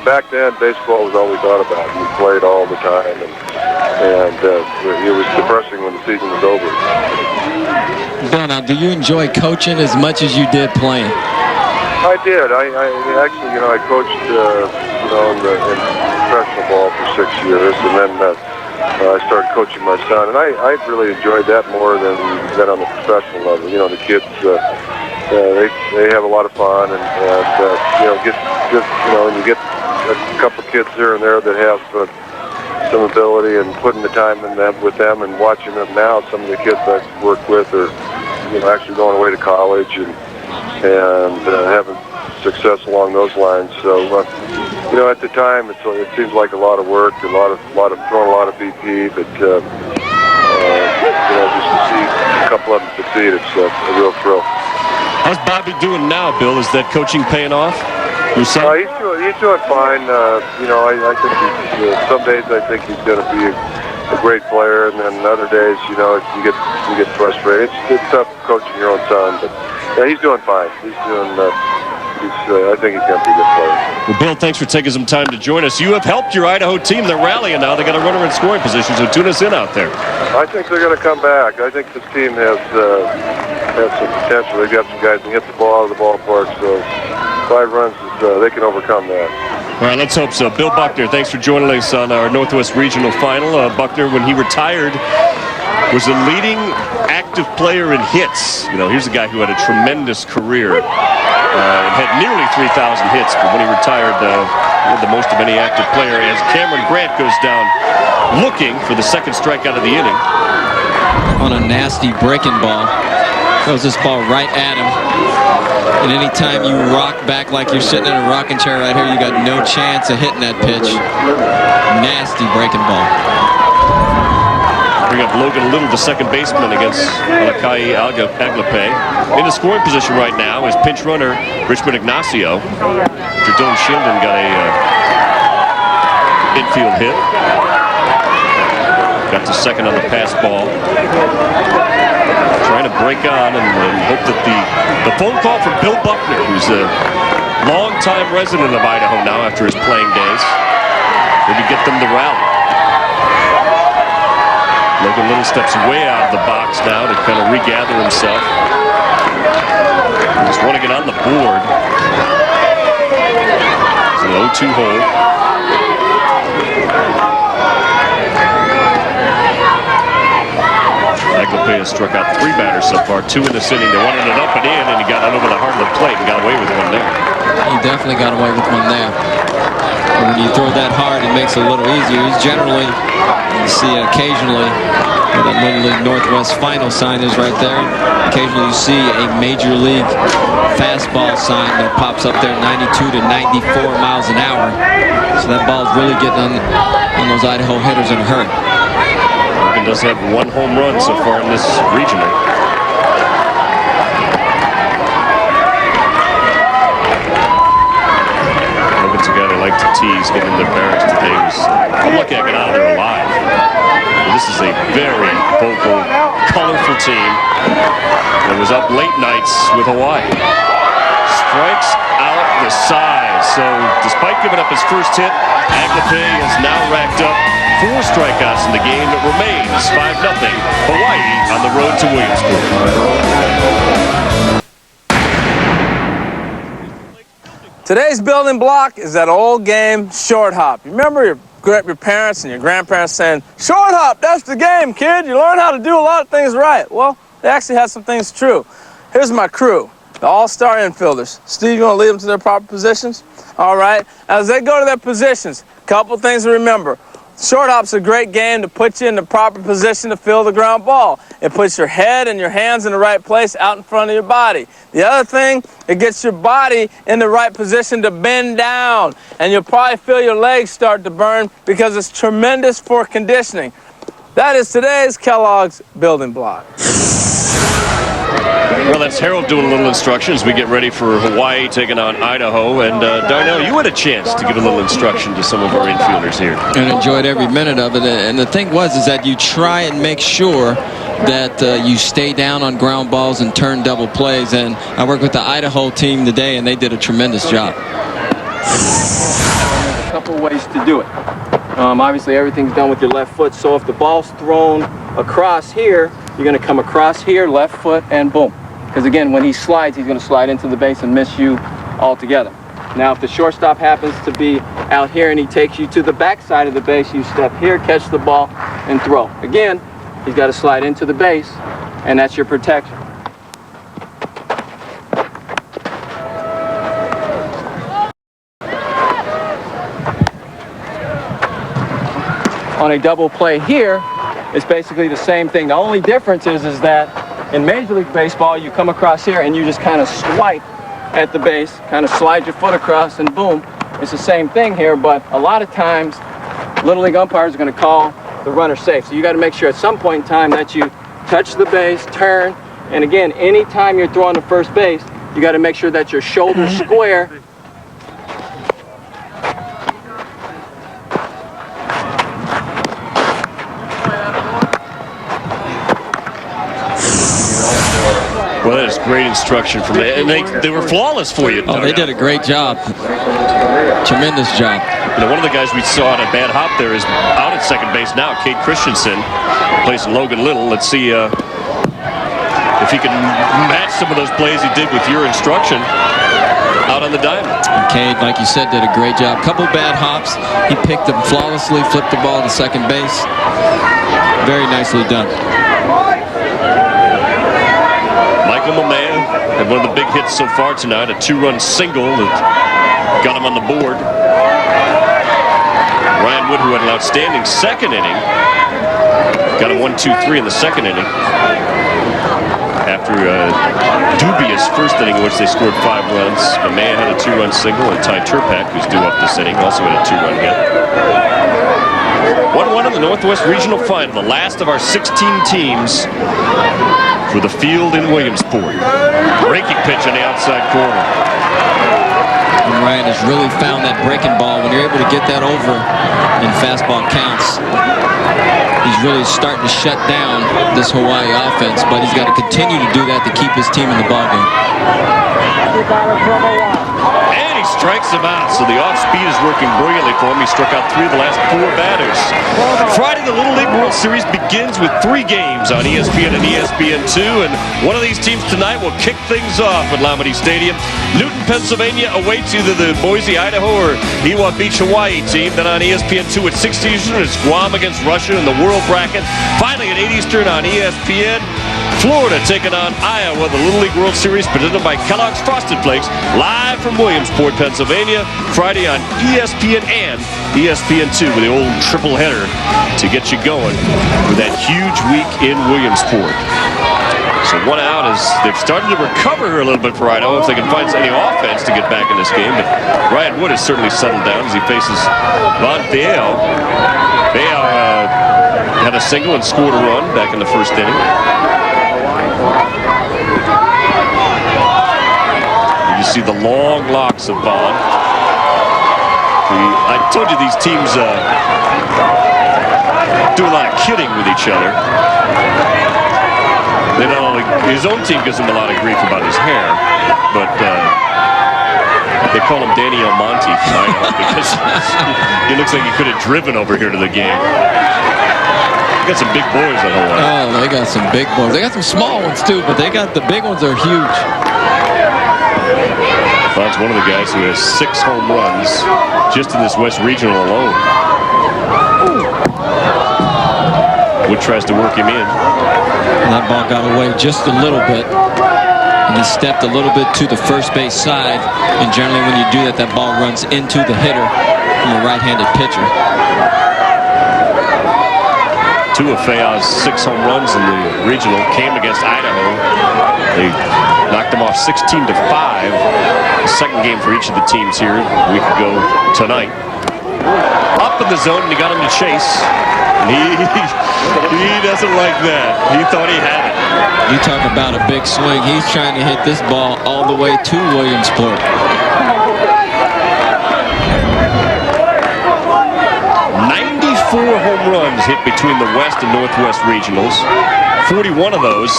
back then baseball was all we thought about. We played all the time, and it was depressing when the season was over. Bill, now, do you enjoy coaching as much as you did playing? I did. I actually, I coached, in professional ball for 6 years, and then I started coaching my son, and I really enjoyed that more than on the professional level. The kids, they have a lot of fun, and you get a couple of kids here and there that have some ability, and putting the time in them with them, and watching them now. Some of the kids I work with are, actually going away to college and having success along those lines. So, at the time, it seems like a lot of work, throwing a lot of BP, but just to see couple of them succeed, it's a real thrill. How's Bobby doing now, Bill? Is that coaching paying off? Your son? He's doing fine. You know, I think he's, some days I think he's going to be a great player, and then other days, you know, you get frustrated. It's tough coaching your own son, but yeah, he's doing fine. He's doing. I think he's going to be a good player. Well, Bill, thanks for taking some time to join us. You have helped your Idaho team. They're rallying now. They got a runner in scoring position, so tune us in out there. I think they're going to come back. I think this team has some potential. They've got some guys who can hit the ball out of the ballpark, so 5 runs, they can overcome that. All right, let's hope so. Bill Buckner, thanks for joining us on our Northwest Regional Final. Buckner, when he retired, was the leading active player in hits. You know, here's a guy who had a tremendous career. Had nearly 3,000 hits, but when he retired, he had the most of any active player, as Cameron Grant goes down looking for the second strikeout of the inning. On a nasty breaking ball. Throws this ball right at him. And anytime you rock back like you're sitting in a rocking chair right here, you got no chance of hitting that pitch. Nasty breaking ball. Bring up Logan Little, the second baseman, against Hawai'i Aglape. In the scoring position right now is pinch runner Richmond Ignacio. After Dylan Shildon got a infield hit. Got to second on the pass ball. Trying to break on and hope that the phone call from Bill Buckner, who's a longtime resident of Idaho now after his playing days, maybe get them to rally. Logan Little steps way out of the box now to kind of regather himself. Just want to get on the board. It's an 0-2 hole. Aglape has struck out 3 batters so far, 2 in this inning. They wanted it up and in, and he got it over the heart of the plate and got away with one there. He definitely got away with one there. And when you throw that hard, it makes it a little easier. He's generally, you see occasionally, where that Little League Northwest final sign is right there. Occasionally you see a Major League fastball sign that pops up there, 92 to 94 miles an hour. So that ball's really getting on those Idaho hitters in a hurry. Logan does have 1 home run so far in this regional. Logan's a guy they like to tease, getting in their barracks today. I'm lucky I got out of there alive. This is a very vocal, colorful team that was up late nights with Hawaii. Strikes out the side. So despite giving up his first hit, Aglape has now racked up 4 strikeouts in the game. It remains 5-0 Hawaii on the road to Williamsport. Today's building block is that old game, short hop. You remember your parents and your grandparents saying, short hop, that's the game, kid. You learn how to do a lot of things right. Well, they actually had some things true. Here's my crew, the all-star infielders. Steve, you want to lead them to their proper positions? All right. As they go to their positions, a couple things to remember. Short hop's a great game to put you in the proper position to field the ground ball. It puts your head and your hands in the right place out in front of your body. The other thing, it gets your body in the right position to bend down. And you'll probably feel your legs start to burn because it's tremendous for conditioning. That is today's Kellogg's building block. Well, that's Harold doing a little instruction as we get ready for Hawaii taking on Idaho. And Darnell, you had a chance to give a little instruction to some of our infielders here. And enjoyed every minute of it. And the thing is that you try and make sure that you stay down on ground balls and turn double plays. And I worked with the Idaho team today, and they did a tremendous job. There's a couple ways to do it. Obviously, everything's done with your left foot. So if the ball's thrown across here, you're going to come across here, left foot, and boom. Because again, when he slides, he's going to slide into the base and miss you altogether. Now, if the shortstop happens to be out here and he takes you to the back side of the base, you step here, catch the ball, and throw. Again, he's got to slide into the base, and that's your protection. On a double play here, it's basically the same thing. The only difference is that in Major League Baseball, you come across here and you just kind of swipe at the base, kind of slide your foot across, and boom. It's the same thing here, but a lot of times, Little League umpires are going to call the runner safe. So you got to make sure at some point in time that you touch the base, turn, and again, anytime you're throwing to first base, you got to make sure that your shoulder's square. Well, that is great instruction from them. And they were flawless for you. Oh, they did a great job. Tremendous job. You know, one of the guys we saw on a bad hop there is out at second base now, Cade Christensen, replacing Logan Little. Let's see if he can match some of those plays he did with your instruction out on the diamond. And Cade, like you said, did a great job. Couple bad hops. He picked them flawlessly, flipped the ball to second base. Very nicely done. Michael Mamea had one of the big hits so far tonight, a 2-run single that got him on the board. Ryan Wood, who had an outstanding second inning, got a 1-2-3 in the second inning. After a dubious first inning in which they scored 5 runs, Mamea had a 2-run single, and Ty Turpak, who's due up this inning, also had a 2-run hit. 1-1 in the Northwest Regional Final, the last of our 16 teams for the field in Williamsport. Breaking pitch on the outside corner. And Ryan has really found that breaking ball. When you're able to get that over in fastball counts, he's really starting to shut down this Hawaii offense, but he's got to continue to do that to keep his team in the ballgame. And he strikes him out, so the off-speed is working brilliantly for him. He struck out 3 of the last 4 batters. Friday, the Little League World Series begins with 3 games on ESPN and ESPN2, and one of these teams tonight will kick things off at Lamade Stadium. Newton, Pennsylvania awaits either the Boise, Idaho, or Iwa Beach, Hawaii team. Then on ESPN2 at 6 Eastern, it's Guam against Russia in the World Bracket. Finally at 8 Eastern on ESPN, Florida taking on Iowa, the Little League World Series presented by Kellogg's Frosted Flakes, live from Williamsport, Pennsylvania, Friday on ESPN and ESPN2 with the old triple header to get you going for that huge week in Williamsport. So 1 out as they've started to recover here a little bit for Idaho if they can find any offense to get back in this game. But Ryan Wood has certainly settled down as he faces Von Theo. Theo had a single and scored a run back in the first inning. You see the long locks of Bond. I told you these teams do a lot of kidding with each other. They not only, his own team gives him a lot of grief about his hair, but they call him Danny Almonte from Idaho because he looks like he could have driven over here to the game. They got some big boys at Hawaii. Oh, they got some big boys. They got some small ones too, but they got the big ones are huge. Bond's one of the guys who has 6 home runs just in this West Regional alone. Wood tries to work him in. And that ball got away just a little bit. And he stepped a little bit to the first base side. And generally when you do that, that ball runs into the hitter from a right-handed pitcher. 2 of Fea's 6 home runs in the regional came against Idaho. They knocked them off 16-5. The second game for each of the teams here a week ago tonight. Up in the zone, and he got him to chase. And he doesn't like that. He thought he had it. You talk about a big swing. He's trying to hit this ball all the way to Williamsport. 94 home runs hit between the West and Northwest regionals. 41 of those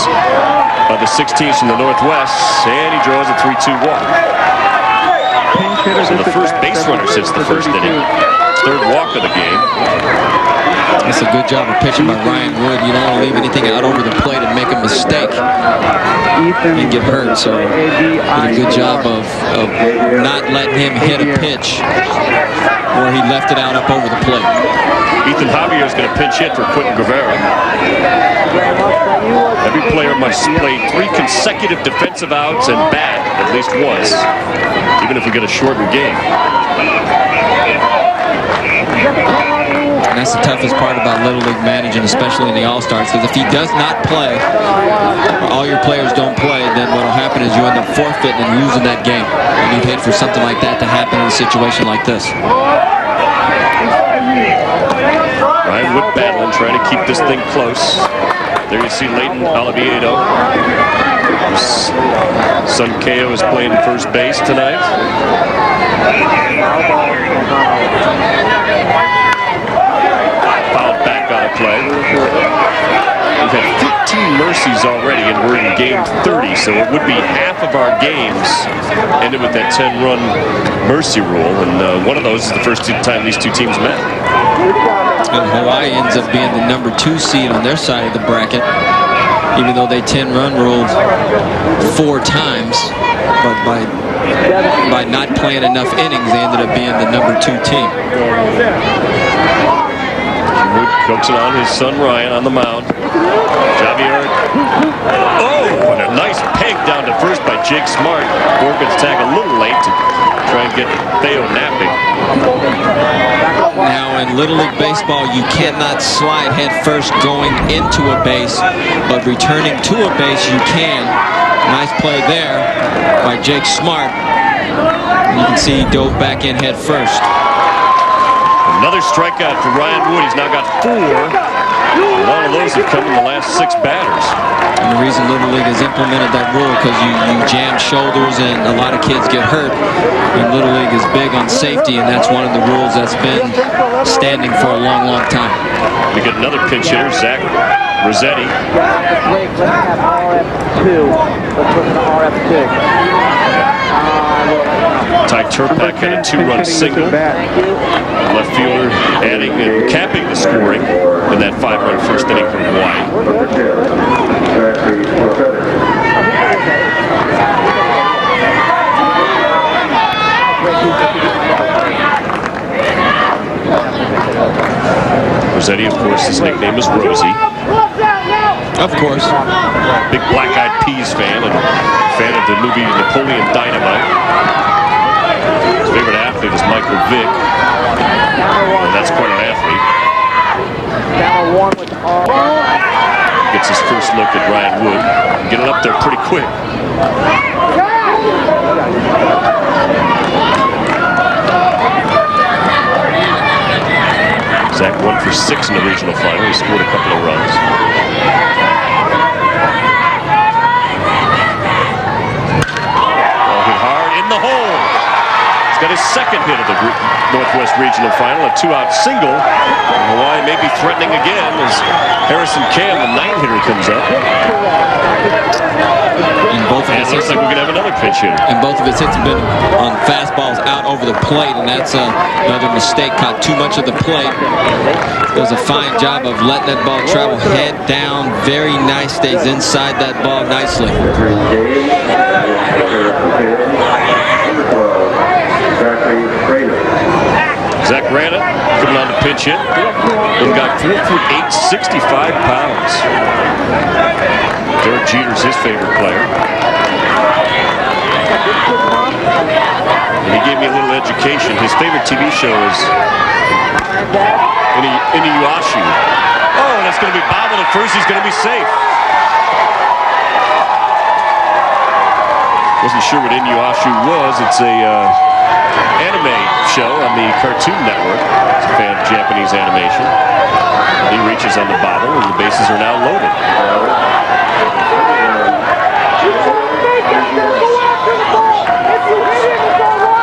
are the 16s from the Northwest, and he draws a 3-2 walk. So the first base runner sits the first inning. 3rd walk of the game. That's a good job of pitching by Ryan Wood. You don't want to leave anything out over the plate and make a mistake and get hurt. So did a good job of not letting him hit a pitch where he left it out up over the plate. Ethan Javier is going to pinch hit for Quentin Guevara. Every player must play 3 consecutive defensive outs and bat at least once, even if we get a shortened game. And that's the toughest part about Little League managing, especially in the All-Stars, because if he does not play, or all your players don't play, then what will happen is you end up forfeiting and losing that game. And you'd hate for something like that to happen in a situation like this. Ryan Wood battling, trying to keep this thing close. There you see Leighton Olivedo. His son Keo is playing first base tonight. Fouled back on a play. We've had 15 mercies already, and we're in game 30, so it would be half of our games ended with that 10-run mercy rule, and one of those is the first time these two teams met. And Hawaii ends up being the number 2 seed on their side of the bracket, even though they 10-run ruled 4 times, but by not playing enough innings, they ended up being the number 2 team. Wood coaxing on his son Ryan on the mound. Javier. Oh, and a nice peg down to first by Jake Smart. Gorgon's tag a little late to try and get Theo napping. Now in Little League Baseball, you cannot slide head first going into a base, but returning to a base you can. Nice play there by Jake Smart. You can see he dove back in head first. Another strikeout for Ryan Wood. He's now got 4. And all of those have come in the last 6 batters. And the reason Little League has implemented that rule because you jam shoulders and a lot of kids get hurt. And Little League is big on safety, and that's one of the rules that's been standing for a long, long time. We get another pinch hitter, Zach Rossetti. Let's have RF2. Let's listen to RF2. Ty Turpak had a 2-run single. Left fielder adding and capping the scoring in that 5-run first inning for Hawaii. Rossetti, of course, his nickname is Rosie. Of course. Big Black Eyed Peas fan and fan of the movie Napoleon Dynamite. His favorite athlete is Michael Vick. And that's quite an athlete. Gets his first look at Ryan Wood. Get it up there pretty quick. Zach 1 for 6 in the regional final. He scored a couple of runs. Ball hit hard in the hole. He's got his second hit of the Northwest Regional Final, a 2-out single. And Hawaii may be threatening again as Harrison Cam, the 9-hitter, comes up. And both of it looks like we're going to have another pinch hitter. And both of his hits have been on fastballs out over the plate, and that's another mistake. Caught too much of the plate. Does a fine job of letting that ball travel head down. Very nice. Stays inside that ball nicely. Zach Granite coming on to pinch hit. Little guy, 4'8", 65 pounds. Derek Jeter's his favorite player. And he gave me a little education. His favorite TV show is Inuyasha. Oh, and it's going to be bobbled at first. He's going to be safe. Wasn't sure what Inuyasha was. It's a anime show on the Cartoon Network. He's a fan of Japanese animation. And he reaches on the bobble, and the bases are now loaded.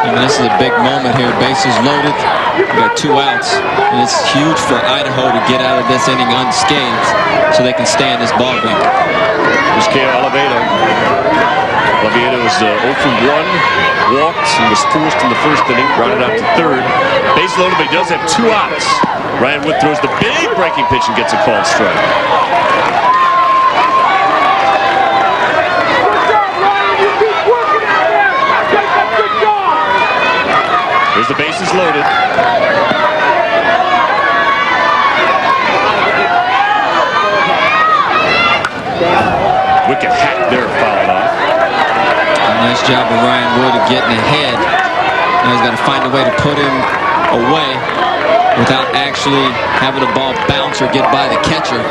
And this is a big moment here. Bases loaded. We got 2 outs, and it's huge for Idaho to get out of this inning unscathed, so they can stay in this ball game. Here's Keo Olivedo. Olivedo was 0 for 1, walked and was forced in the first inning, grounded out to third. Base loaded, but he does have 2 outs. Ryan Wood throws the big breaking pitch and gets a called strike. Here's the bases loaded. Wicked hack there, fouled off. Nice job of Ryan Wood of getting ahead. Now he's got to find a way to put him away without actually having the ball bounce or get by the catcher.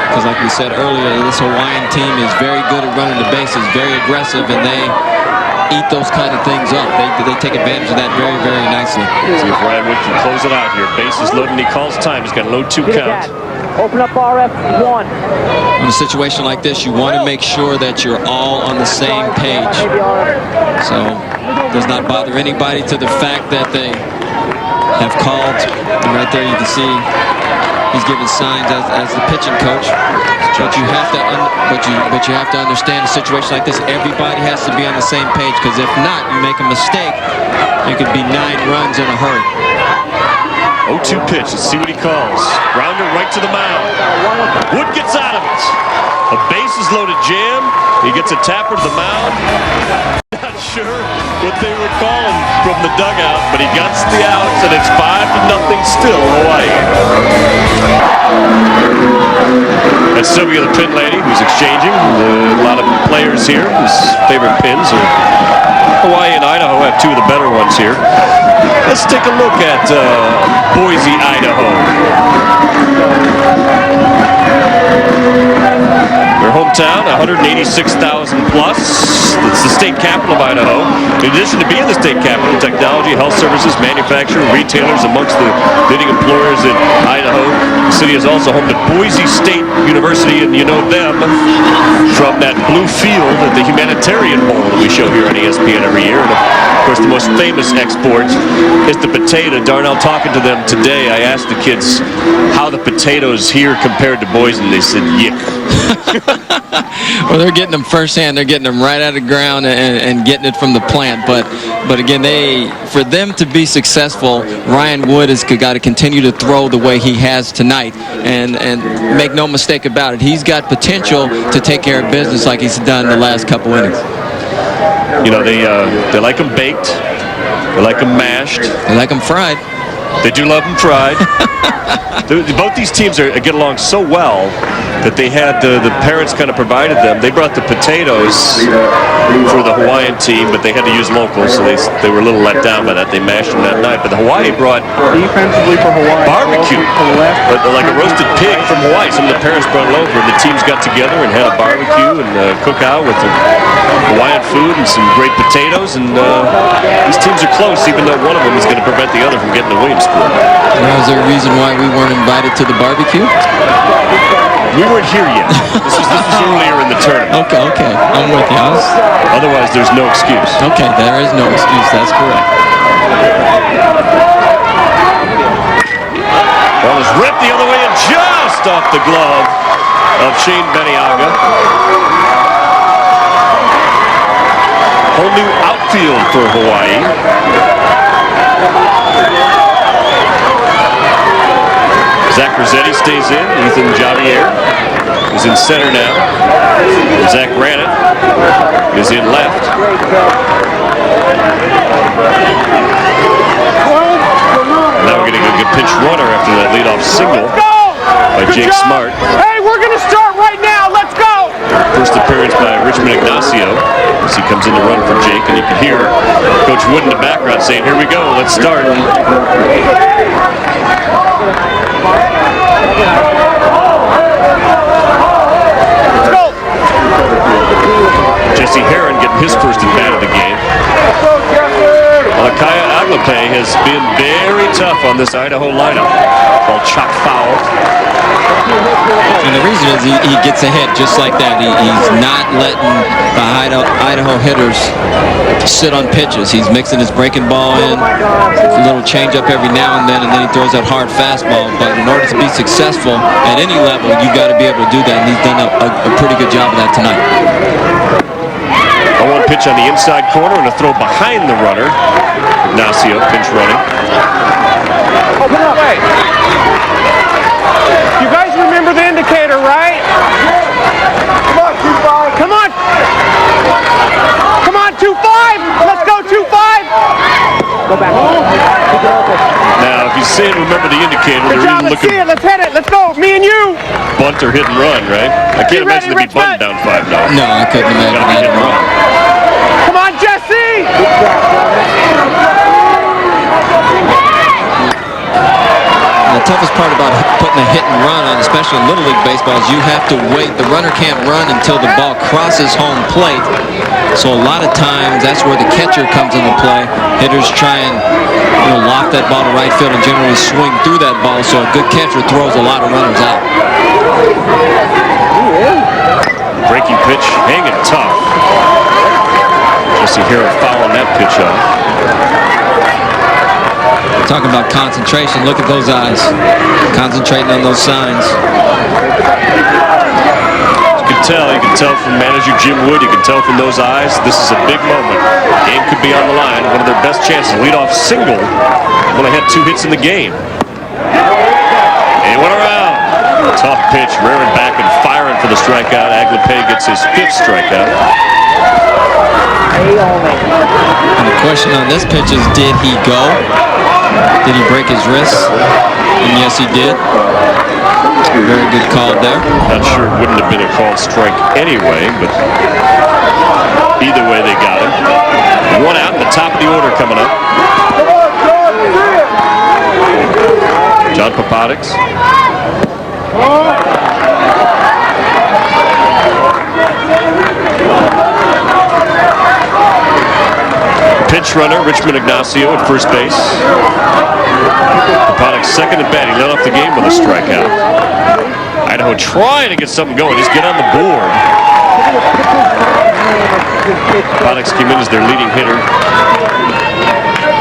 Because like we said earlier, this Hawaiian team is very good at running the bases, very aggressive, and they eat those kind of things up. They take advantage of that very, very nicely. See if Ryan Wood can close it out here. Base is loaded, and he calls time. He's got a low 2 count. Open up RF1. In a situation like this, you want to make sure that you're all on the same page. So it does not bother anybody to the fact that they have called. And right there you can see he's giving signs as the pitching coach. But you have to but you have to understand a situation like this. Everybody has to be on the same page, because if not, you make a mistake, it could be 9 runs in a hurry. 0-2 pitch. Let's see what he calls. Grounder right to the mound. Wood gets out of it. A base is loaded jam. He gets a tapper to the mound. Not sure what they were calling from the dugout, but he gets the outs, and it's 5-0 still Hawaii. That's Sylvia, the pin lady, who's exchanging. A lot of players here whose favorite pins are Hawaii and Idaho. Have 2 of the better ones here. Let's take a look at Boise, Idaho. Their hometown, 186,000 plus. It's the state capital of Idaho. In addition to being the state capital, technology, health services, manufacturing, retailers amongst the leading employers in Idaho. The city is also home to Boise State University, and you know them from that blue field at the Humanitarian Bowl that we show here on ESPN every year. And of course, the most famous export is the potato. Darnell, talking to them today, I asked the kids how the potatoes here compared to Boise, and they said, yick. Well, they're getting them firsthand. They're getting them right out of the ground and getting it from the plant. But again, for them to be successful, Ryan Wood has got to continue to throw the way he has tonight, and make no mistake about it. He's got potential to take care of business like he's done the last couple innings. You know, they like them baked. They like them mashed. They like them fried. They do love them fried. Both these teams get along so well that they had the parents kind of provided them. They brought the potatoes for the Hawaiian team, but they had to use local, so they were a little let down by that. They mashed them that night. But the Hawaii brought defensively for Hawaii barbecue, but like a roasted pig from Hawaii. Some of the parents brought it over, and the teams got together and had a barbecue and cookout with the Hawaiian food and some great potatoes. And these teams are close, even though one of them is going to prevent the other from getting to Williamsport. Now, is there a reason why we weren't invited to the barbecue? We weren't here yet. This was earlier in the tournament. Okay. I'm with you. Otherwise, there's no excuse. Okay, there is no excuse. That's correct. Ball is ripped the other way and just off the glove of Shane Beniaga. Whole new outfield for Hawaii. Zach Rossetti stays in. Ethan Javier is in center now. Zach Granite is in left. Now we're getting a good pinch runner after that leadoff single by Jake Smart. Hey, we're going to start right now. Let's go. First appearance by Richmond Ignacio as he comes in to run for Jake, and you can hear Coach Wood in the background saying, here we go, let's start. Jesse Herron getting his first at bat of the game. Alakaya Aglape has been very tough on this Idaho lineup. Called chop foul. And the reason is he gets ahead just like that. He's not letting the Idaho hitters sit on pitches. He's mixing his breaking ball in, a little changeup every now and then he throws that hard fastball. But in order to be successful at any level, you've got to be able to do that, and he's done a pretty good job of that tonight. A one pitch on the inside corner and a throw behind the runner. Ignacio pinch running. Open up. Wait. You guys remember the indicator, right? Come on, 2-5. Come on. Come on, 2-5. Let's go, 2-5. Go back. Now, if you say remember the indicator, Good they're job. even Let's see looking it. Let's hit it. Let's go. Me and you. bunt or hit and run, right? I can't imagine they'd be bunting down 5-0. No, I couldn't imagine that at all. Come on, Jesse! toughest part about putting a hit and run on, especially in Little League baseball, is you have to wait. The runner can't run until the ball crosses home plate. So a lot of times, that's where the catcher comes into play. Hitters try and loft that ball to right field and generally swing through that ball, so a good catcher throws a lot of runners out. Breaking pitch, hanging tough. Jesse Herron fouling that pitch up. Talking about concentration, look at those eyes. Concentrating on those signs. You can tell from manager Jim Wood, you can tell from those eyes, this is a big moment. Game could be on the line, one of their best chances. Leadoff single when they had 2 hits in the game. And went around. Tough pitch, rearing back and firing for the strikeout. Aglipay gets his 5th strikeout. And the question on this pitch is, did he go? Did he break his wrist? And yes, he did. Very good call there. Not sure it wouldn't have been a called strike anyway, but either way they got him. 1 out in the top of the order coming up. John Papadix. Pinch runner, Richmond Ignacio at first base. Papadix second at bat. He led off the game with a strikeout. Idaho trying to get something going. Just get on the board. Papadix came in as their leading hitter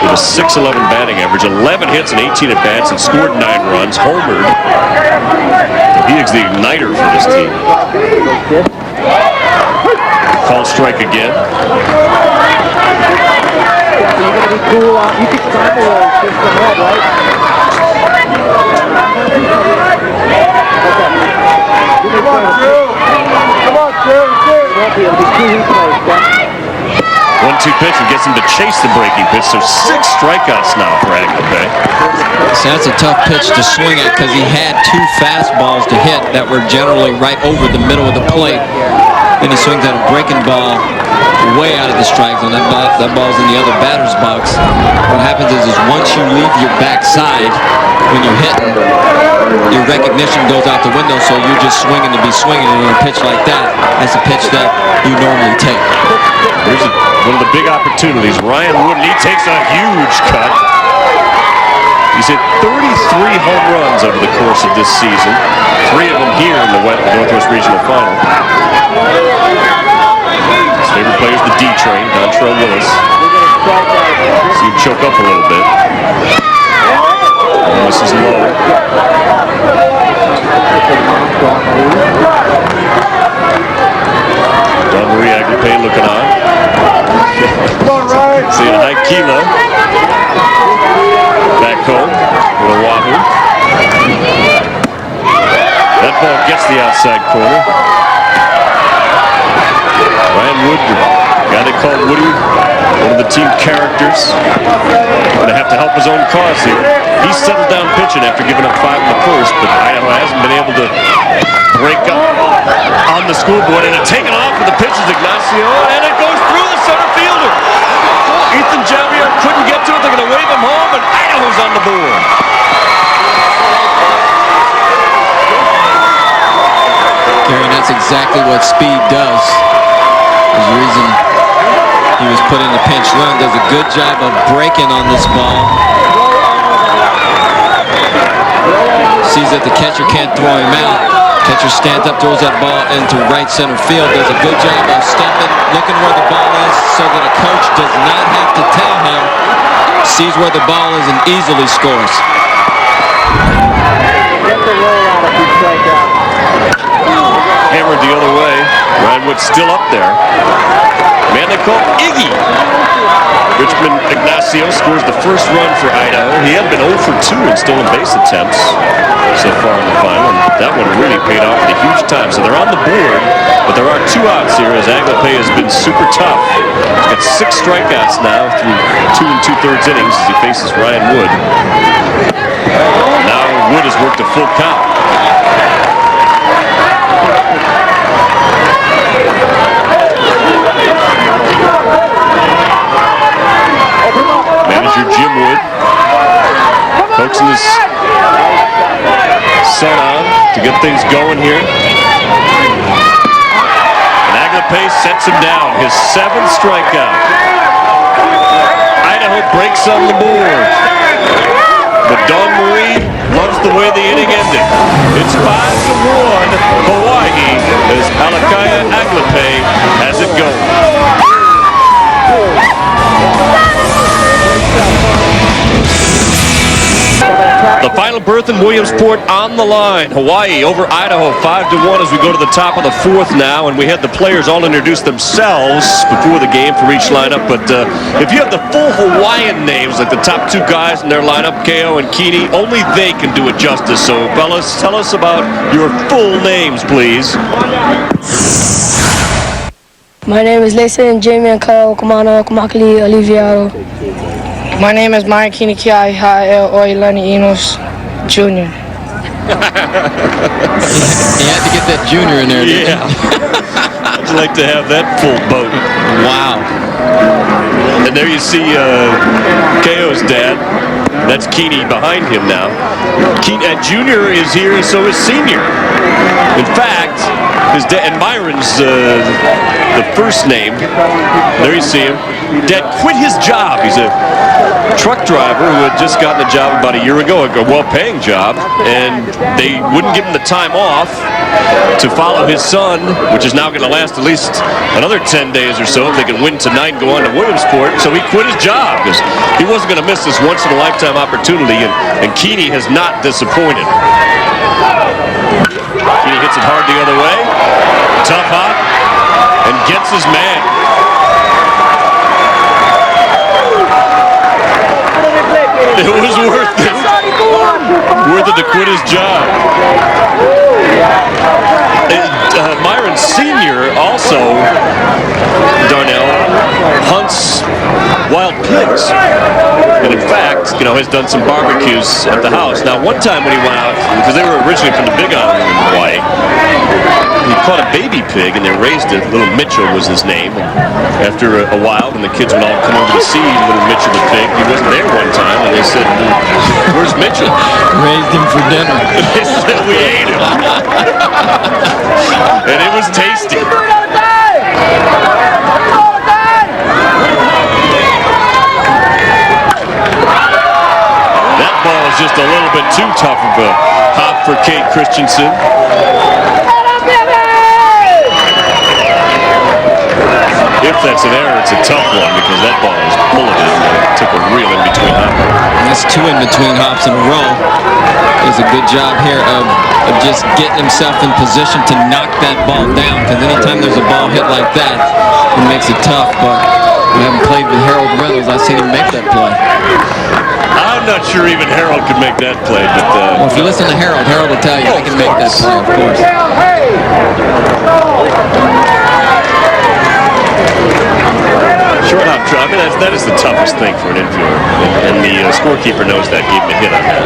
with a .611 batting average, 11 hits and 18 at bats, and scored 9 runs. Homered. He is the igniter for this team. Call strike again. You're going to be cool on. You can climb a little just from that, right? Come on, Drew. Come on, Drew. It'll be 2 replays, Jeff. 1-2 pitch and gets him to chase the breaking pitch. So 6 strikeouts now for Aglipay. So that's a tough pitch to swing at because he had 2 fastballs to hit that were generally right over the middle of the plate. Then he swings at a breaking ball way out of the strike zone. That ball's in the other batter's box. What happens is once you leave your backside when you're hitting, your recognition goes out the window, so you're just swinging to be swinging, and on a pitch like that, that's a pitch that you normally take. Here's one of the big opportunities. Ryan Wood, and he takes a huge cut. He's hit 33 home runs over the course of this season. 3 of them here in the Northwest Regional Final. His favorite player is the D train, Dontrell Willis. See him choke up a little bit. And this is low. Don Marie Aglipay looking on. Seeing Haikila back home with Oahu. That ball gets the outside corner. Ryan Wood, the guy they call Woody, one of the team characters, going to have to help his own cause here. He's settled down pitching after giving up 5 in the first, but Idaho hasn't been able to break up on the scoreboard, and it's taken off with the pitch is Ignacio, and it goes through the center fielder. Ethan Javier couldn't get to it. They're going to wave him home, and Idaho's on the board. Gary, that's exactly what speed does. There's a reason he was put in the pinch run. Does a good job of breaking on this ball. Sees that the catcher can't throw him out. Catcher stands up, throws that ball into right center field. Does a good job of stepping, looking where the ball is so that a coach does not have to tell him. Sees where the ball is and easily scores. Hammered the other way. Ryan Wood still up there. Man they call Iggy. Richmond Ignacio scores the first run for Idaho. He had been 0 for 2 in stolen base attempts so far in the final, and that one really paid off at a huge time. So they're on the board, but there are 2 outs here as Aglipay has been super tough. He's got 6 strikeouts now through 2 2/3 innings as he faces Ryan Wood. Now Wood has worked a full count. Manager Jim Wood coaxing his Sun on to get things going here. And Aglepe sets him down, his 7th strikeout. Idaho breaks on the board. But Don Marie loves the way the inning ended. It's 5-1 Hawaii as Alakaya Aglepe has it going. The final berth in Williamsport on the line. Hawaii over Idaho 5-1 as we go to the top of the 4th now, and we had the players all introduce themselves before the game for each lineup. But if you have the full Hawaiian names, like the top 2 guys in their lineup, Ko and Kini, only they can do it justice. So, fellas, tell us about your full names, please. My name is Layson Jamie Kyle Kamana Kamakali Oliviero. My name is Maya Kinikiai Hael Oilani Enos Jr. He had to get that junior in there, didn't he? I'd like to have that full boat. Wow. And there you see Ko's dad. That's Kini behind him now. Junior is here, and so is Senior. In fact, his dad, and Myron's the first name. There you see him. Dad quit his job. He's a truck driver who had just gotten a job about a year ago, a well-paying job, and they wouldn't give him the time off to follow his son, which is now going to last at least another 10 days or so if they can win tonight and go on to Williamsport. So he quit his job because he wasn't going to miss this once-in-a-lifetime opportunity, and Kini has not disappointed. Kini hits it hard the other way, tough hop, and gets his man. It was worth it. Worth it to quit his job. Myron Sr. also, Darnell, hunts wild pigs. And in fact, has done some barbecues at the house. Now, one time when he went out, because they were originally from the Big Island in Hawaii, he caught a baby pig and they raised it. Little Mitchell was his name. And after a while, when the kids would all come over to see little Mitchell the pig, he wasn't there one time, and they said, "Where's Mitchell?" Raised him for dinner. They said, "We ate him." And it was tasty. That ball is just a little bit too tough of a hop for Kate Christensen. If that's an error, it's a tough one because that ball was bulleted and took a real in-between hop. That's 2 in-between hops in a row. Does a good job here of just getting himself in position to knock that ball down, because anytime there's a ball hit like that, it makes it tough. But we haven't played with Harold Reynolds. I've seen him make that play. I'm not sure even Harold could make that play, but well, if you listen to Harold will tell you I can make that play, of course. Short hop drop. I mean, that is the toughest thing for an infielder, and the scorekeeper knows that. Gave him a hit on that.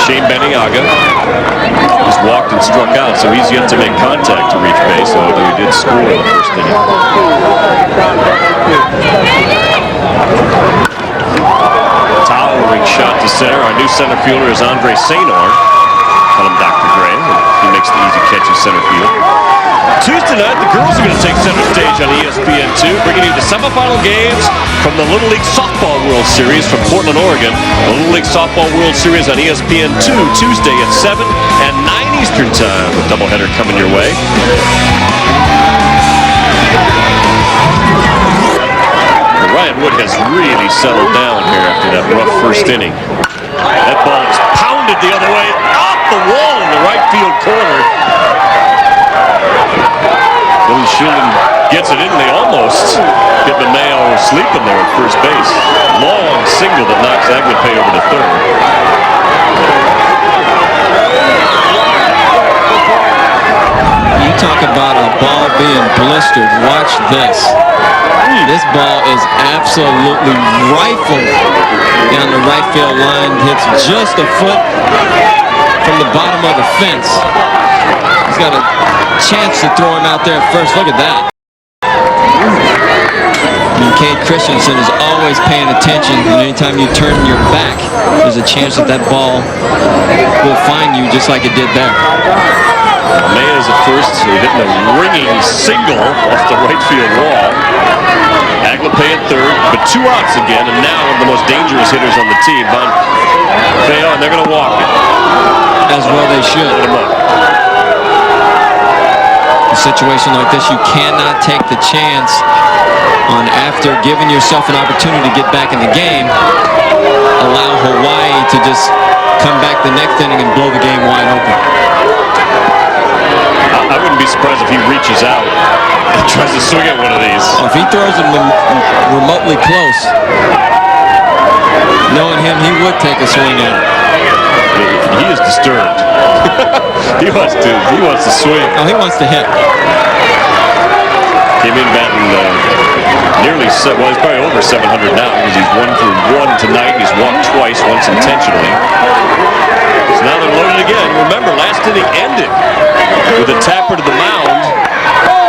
Shane Beniaga has walked and struck out, so he's yet to make contact to reach base, although he did score in the first inning. Towering shot to center. Our new center fielder is Andre Sainor. Call him Dr. Gray. He makes the easy catch in center field. Tuesday night, the girls are going to take center stage on ESPN2, bringing you the semifinal games from the Little League Softball World Series from Portland, Oregon. The Little League Softball World Series on ESPN2 Tuesday at 7 and 9 Eastern Time. A doubleheader coming your way. Ryan Wood has really settled down here after that rough first inning. That ball is pounded the other way, off the wall in the right field corner. Billy Shilden gets it in, and they almost get Mayo sleeping there at first base. Long single that knocks Aglepe over to third. You talk about a ball being blistered. Watch this. This ball is absolutely rifled down the right field line. Hits just a foot from the bottom of the fence. He's got a chance to throw him out there at first. Look at that. Cade Christensen is always paying attention, and anytime you turn your back, there's a chance that that ball will find you just like it did there. May is at first, hitting a ringing single off the right field wall. Aglipay at third, but 2 outs again, and now one of the most dangerous hitters on the team, Bonfeo, and they're going to walk it. As well they should. Put him up. A situation like this, you cannot take the chance on, after giving yourself an opportunity to get back in the game, allow Hawaii to just come back the next inning and blow the game wide open. I wouldn't be surprised if he reaches out and tries to swing at one of these. If he throws him remotely close, knowing him, he would take a swing at it. He is disturbed. He wants to swing. Oh, he wants to hit. Came in batting nearly, well, he's probably over 700 now because he's 1 for 1 tonight. He's walked twice, once intentionally. So now they're loaded again. Remember, last inning ended with a tapper to the mound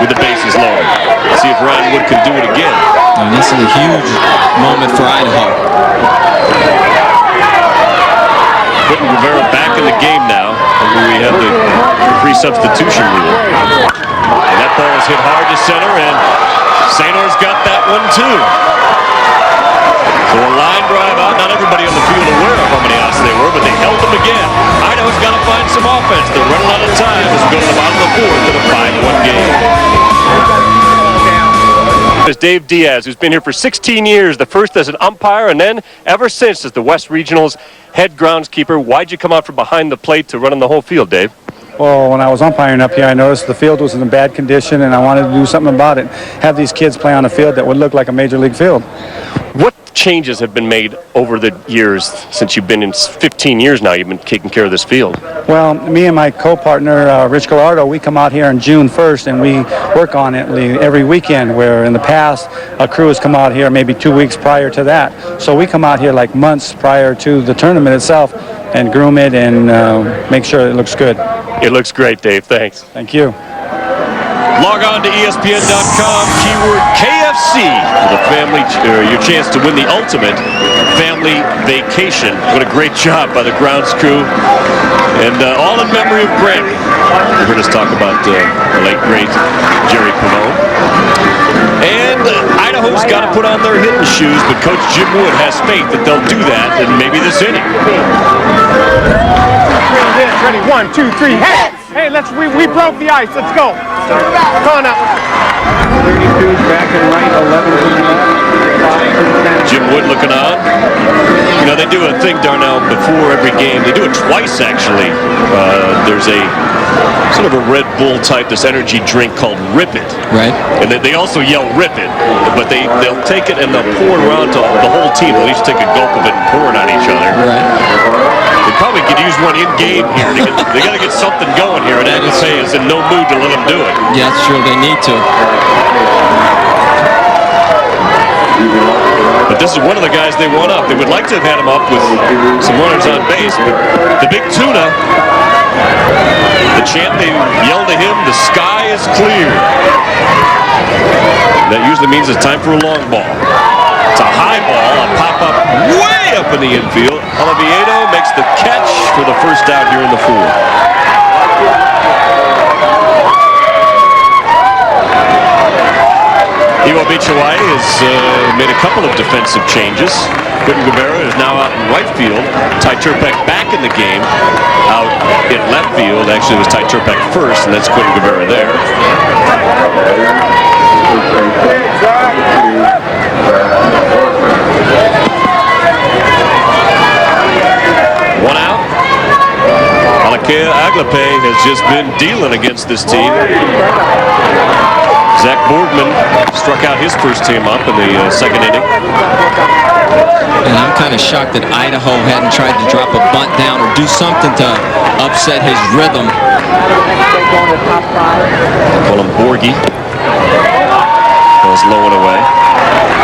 with the bases loaded. Let's see if Ryan Wood can do it again. And this is a huge moment for Idaho. Quentin Rivera back in the game now. We have the free substitution rule. And that ball is hit hard to center, and Sanor's got that one too. So a line drive out. Not everybody on the field aware of how many outs they were, but they held them again. Idaho's got to find some offense. They're running out of time as we go to the bottom of the 4th with a 5-1 game. Is Dave Diaz, who's been here for 16 years, the first as an umpire, and then ever since as the West Regional's head groundskeeper. Why'd you come out from behind the plate to run in the whole field, Dave? Well, when I was umpiring up here, I noticed the field was in a bad condition, and I wanted to do something about it. Have these kids play on a field that would look like a major league field. What changes have been made over the years since you've been in 15 years now? You've been taking care of this field. Well, me and my co-partner, Rich Gallardo, we come out here on June 1st, and we work on it every weekend, where in the past, a crew has come out here maybe 2 weeks prior to that. So we come out here like months prior to the tournament itself and groom it and make sure it looks good. It looks great, Dave. Thanks. Thank you. Log on to ESPN.com, keyword KFC for the family, your chance to win the ultimate family vacation. What a great job by the grounds crew. And all in memory of Grammy. You heard us talk about the late, great Jerry Pernod. And Idaho's got to put on their hitting shoes, but Coach Jim Wood has faith that they'll do that in maybe this inning. Ready, 1, 2, 3, hey! Hey, we broke the ice. Let's go. Come on up. 32 back and right, 11. Jim Wood looking on. You know, they do a thing, Darnell, before every game. They do it twice, actually. There's a sort of a Red Bull type, this energy drink called Rip It. Right. And they also yell Rip It, but they'll take it and they'll pour it around to the whole team. They'll each take a gulp of it and pour it on each other. Right. They probably could use one in game here. They got to get something going here, and Aglipay is in no mood to let them do it. Yeah, that's true. They need to. But this is one of the guys they want up. They would like to have had him up with some runners on base, but the big tuna, the chant they yelled to him, the sky is clear. That usually means it's time for a long ball. It's a high ball, a pop-up way up in the infield. Oviedo makes the catch for the first down here in the 4th. Iwo Beach, Hawaii has made a couple of defensive changes. Quentin Rivera is now out in right field. Ty Turpek back in the game. Out in left field, actually it was Ty Turpek first, and that's Quentin Rivera there. One out. Aglipay has just been dealing against this team. Zach Boardman struck out his first team up in the second inning. And I'm kind of shocked that Idaho hadn't tried to drop a bunt down or do something to upset his rhythm. Call him Borgie. Goes low and away.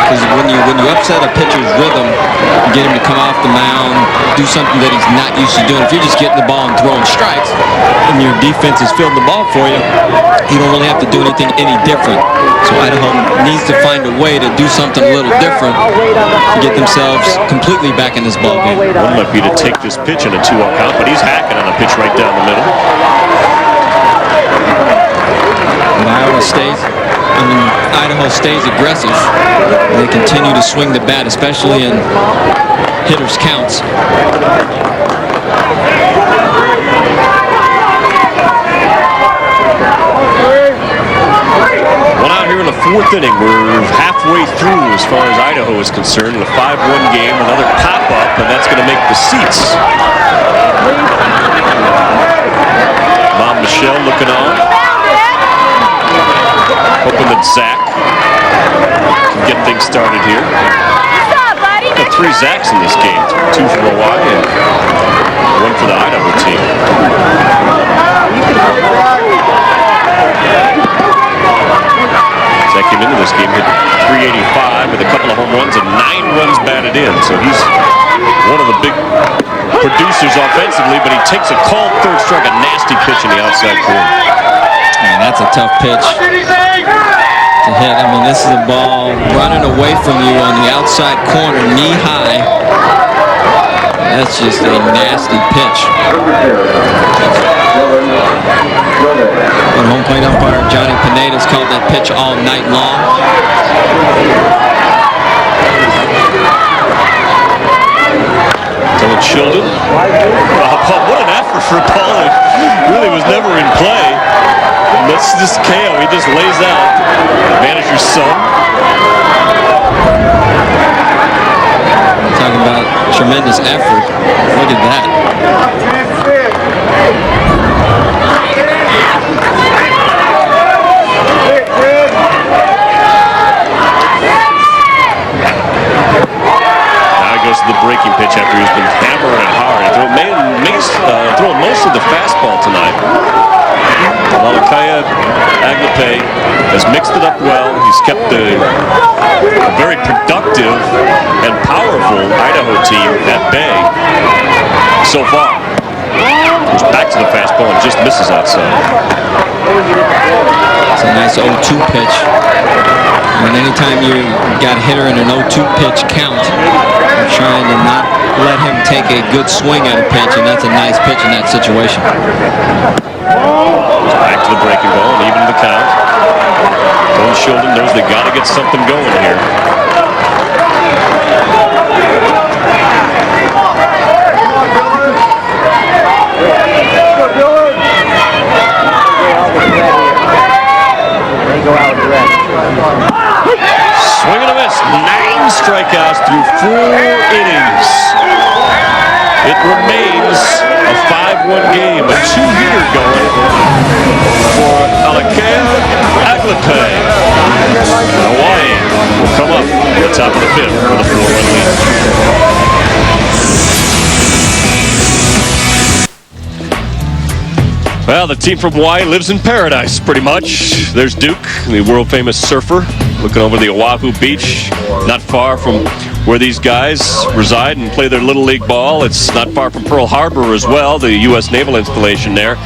Because when you upset a pitcher's rhythm, you get him to come off the mound, do something that he's not used to doing. If you're just getting the ball and throwing strikes, and your defense is filling the ball for you, you don't really have to do anything any different. So Idaho needs to find a way to do something a little different to get themselves completely back in this ball game. One might be to take this pitch in a 2-0 count, but he's hacking on a pitch right down the middle. And Idaho stays aggressive. They continue to swing the bat, especially in hitters' counts. One out here in the 4th inning. We're halfway through as far as Idaho is concerned in a 5-1 game. Another pop-up, and that's going to make the seats. Mom Michelle looking on. Hoping that Zach can get things started here. Got 3 Zachs in this game. 2 for Hawaii and 1 for the Idaho team. Zach came into this game, hit .385 with a couple of home runs and 9 runs batted in. So he's one of the big producers offensively, but he takes a called third strike, a nasty pitch in the outside corner. Man, that's a tough pitch to hit. I mean, this is a ball running away from you on the outside corner, knee high. That's just a nasty pitch. And home plate umpire Johnny Pineda's called that pitch all night long. Dylan Chilton. What an effort for a ball that really was never in play. And that's just KO. He just lays out. Manager's son. Talking about tremendous effort. Look at that. Goes to the breaking pitch after he's been hammering it hard. Throwing most of the fastball tonight. Malakaya Aglape has mixed it up well. He's kept a very productive and powerful Idaho team at bay so far. Goes back to the fastball and just misses outside. It's a nice 0-2 pitch. And anytime you got a hitter in an 0-2 pitch count, you're trying to not let him take a good swing at a pitch, and that's a nice pitch in that situation. Back to the breaking ball and even the count. Tony Shilton knows they got to get something going here. Swing and a miss. 9 strikeouts through 4 innings. It remains a 5-1 game. A 2-hitter going for Alakea Aglape. Hawaii will come up at the top of the 5th for the 4-1 lead. Well, the team from Hawaii lives in paradise, pretty much. There's Duke, the world-famous surfer, looking over the Oahu beach, not far from where these guys reside and play their Little League ball. It's not far from Pearl Harbor as well, the U.S. naval installation there.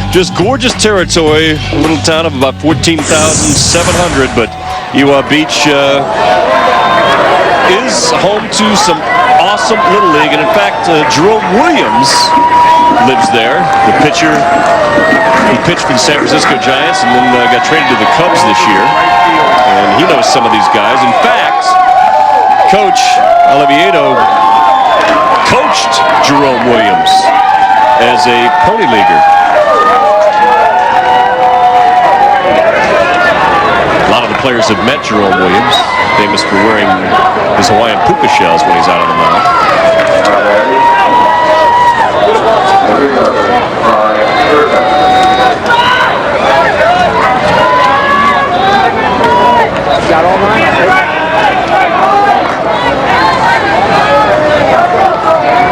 Just gorgeous territory, a little town of about 14,700, but Iwa Beach is home to some awesome Little League, and in fact, Jerome Williams lives there. The pitcher, he pitched for the San Francisco Giants and then got traded to the Cubs this year, and he knows some of these guys. In fact, Coach Oliviero coached Jerome Williams as a pony leaguer. A lot of the players have met Jerome Williams, famous for wearing his Hawaiian puka shells when he's out on the mound. Got all nine.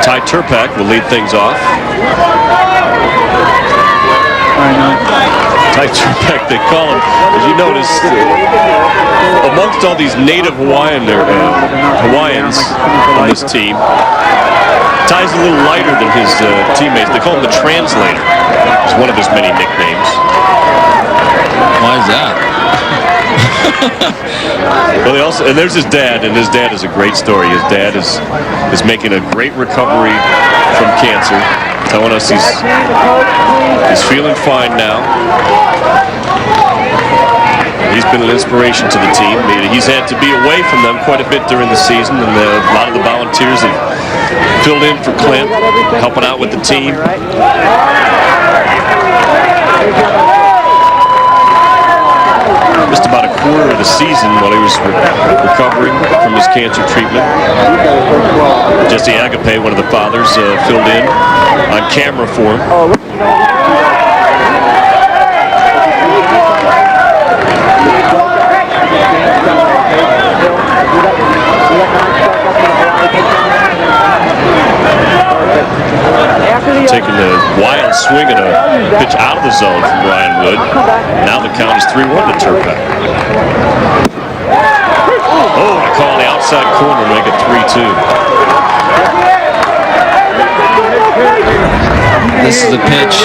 Ty Turpak will lead things off. Ty Turpek, they call him. As you notice, amongst all these native Hawaiians on this team, Ty's a little lighter than his teammates. They call him the translator. It's one of his many nicknames. Why is that? Well, they also, and there's his dad, and his dad is a great story. His dad is making a great recovery from cancer, telling us he's feeling fine now. He's been an inspiration to the team. He's had to be away from them quite a bit during the season, and a lot of the volunteers have filled in for Clint, helping out with the team. Just about a quarter of the season while he was recovering from his cancer treatment. Jesse Agape, one of the fathers, filled in on camera for him. Taking a wild swing at a pitch out of the zone from Ryan Wood. Now the count is 3-1 to Turpek. Oh, they call on the outside corner to make it 3-2. This is a pitch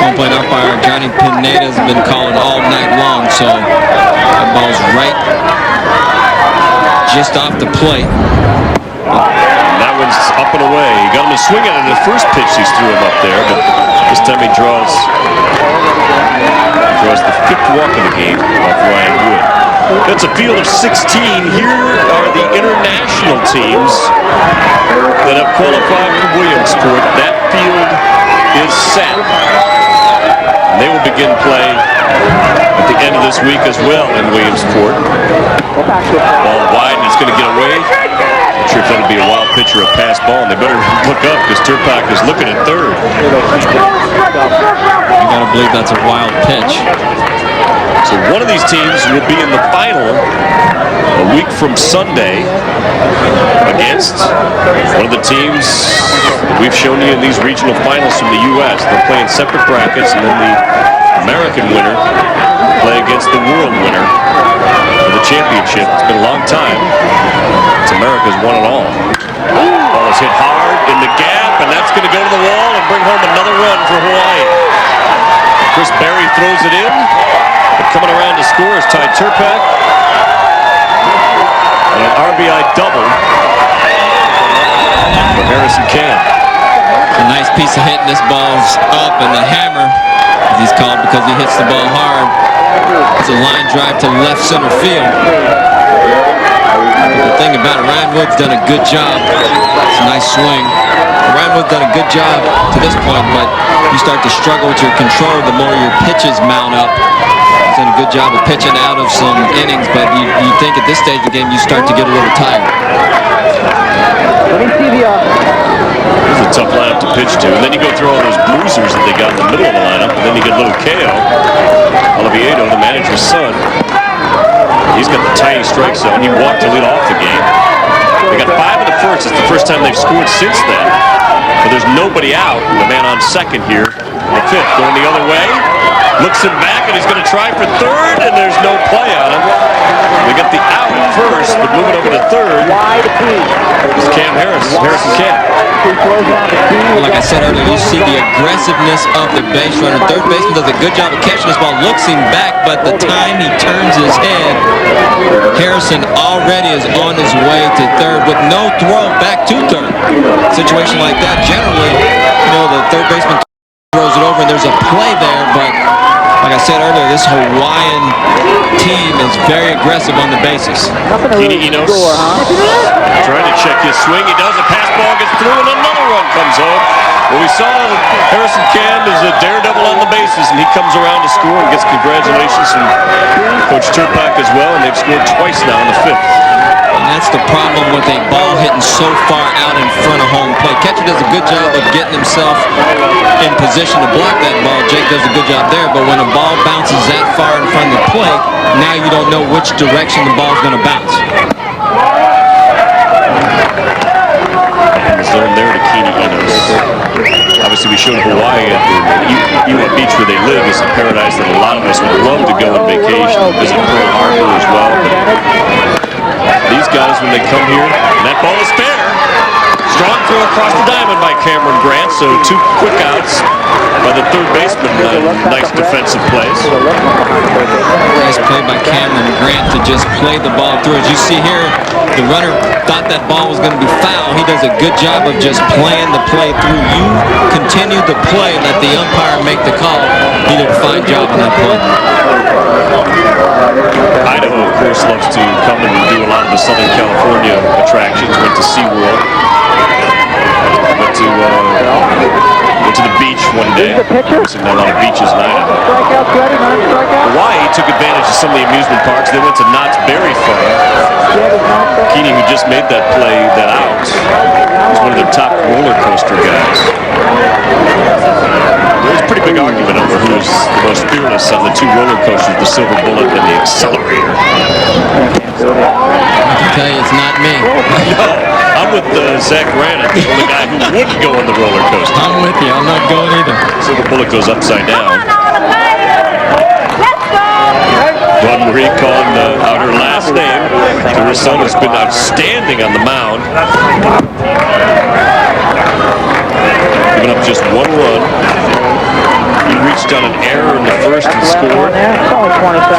home plate umpire Johnny Pineda has been calling all night long, so that ball's right just off the plate. That one's up and away. He got him to swing it in the first pitch. He threw him up there, but this time he draws the fifth walk of the game off Ryan Wood. That's a field of 16. Here are the international teams that have qualified for Williamsport. That field is set. And they will begin play at the end of this week as well in Williamsport. Ball wide, and it's going to get away. Not sure if that'll be a wild pitch or a pass ball, and they better look up because Turpek is looking at third. You gotta believe that's a wild pitch. So one of these teams will be in the final a week from Sunday against one of the teams we've shown you in these regional finals from the U.S. They'll play in separate brackets, and then the American winner will play against the world winner for the championship. It's been a long time. It's America's won it all. Ball is hit hard in the gap, and that's going to go to the wall and bring home another run for Hawaii. Chris Berry throws it in. But coming around to score is Ty Turpek. And an RBI double for Harrison Camp. A nice piece of hitting. This ball's up, and the hammer, as he's called because he hits the ball hard. It's a line drive to left center field. But the thing about it, Ryan Wood's done a good job. It's a nice swing. Ryan Wood's done a good job to this point, but you start to struggle with your control the more your pitches mount up. He's done a good job of pitching out of some innings, but you think at this stage of the game you start to get a little tired. It's a tough lineup to pitch to. And then you go through all those bruisers that they got in the middle of the lineup, and then you get little Ko, Oliviero, the manager's son. He's got the tiny strike zone. He walked to lead off the game. They got 5 in the first. It's the first time they've scored since then. But there's nobody out. And the man on second here in the fifth going the other way. Looks him back, and he's going to try for third, and there's no play on him. They got the out at first, but moving over to third is Cam Harrison Camp. Like I said earlier, you see the aggressiveness of the base runner. Third baseman does a good job of catching this ball, looks him back, but the time he turns his head, Harrison already is on his way to third with no throw back to third. Situation like that, generally, the third baseman throws it over and there's a play there, but like I said earlier, this Hawaiian team is very aggressive on the bases. Kini Enos trying to check his swing. He does. A pass ball gets through, and another run comes home. Well, we saw Harrison Camp is a daredevil on the bases, and he comes around to score and gets congratulations from Coach Turpek as well, and they've scored twice now in the fifth. And that's the problem with a ball hitting so far out in front of home plate. Catcher does a good job of getting himself in position to block that ball. Jake does a good job there, but when a ball bounces that far in front of the plate, now you don't know which direction the ball's going to bounce. In the zone there to Kini Enos. Obviously, we showed Hawaii at the Iwa Beach where they live is a paradise that a lot of us visit Pearl Harbor as well. But these guys, when they come here, and that ball is fair. Strong throw across the diamond by Cameron Grant, so 2 quick outs by the third baseman. Nice defensive plays. Nice play by Cameron Grant to just play the ball through. As you see here, the runner thought that ball was going to be foul. He does a good job of just playing the play through. You continue to play, let the umpire make the call. He did a fine job on that play. Idaho, of course, loves to come and do a lot of the Southern California attractions. Went to SeaWorld. Went to the beach one day. There's a lot of beaches in Idaho. Hawaii took advantage of some of the amusement parks. They went to Knott's Berry Farm. Keeney, who just made that play, that out, was one of their top roller coaster guys. There was a pretty big argument over who's the most fearless on the 2 roller coasters, the Silver Bullet and the Accelerator. I can tell you it's not me. No, I'm with Zach Granite, the only guy who wouldn't go on the roller coaster. I'm with you. I'm not going either. Silver Bullet goes upside down. Juan Marie calling out her last name. Her son has been outstanding on the mound. Giving up just 1 run. He reached on an error in the first and scored.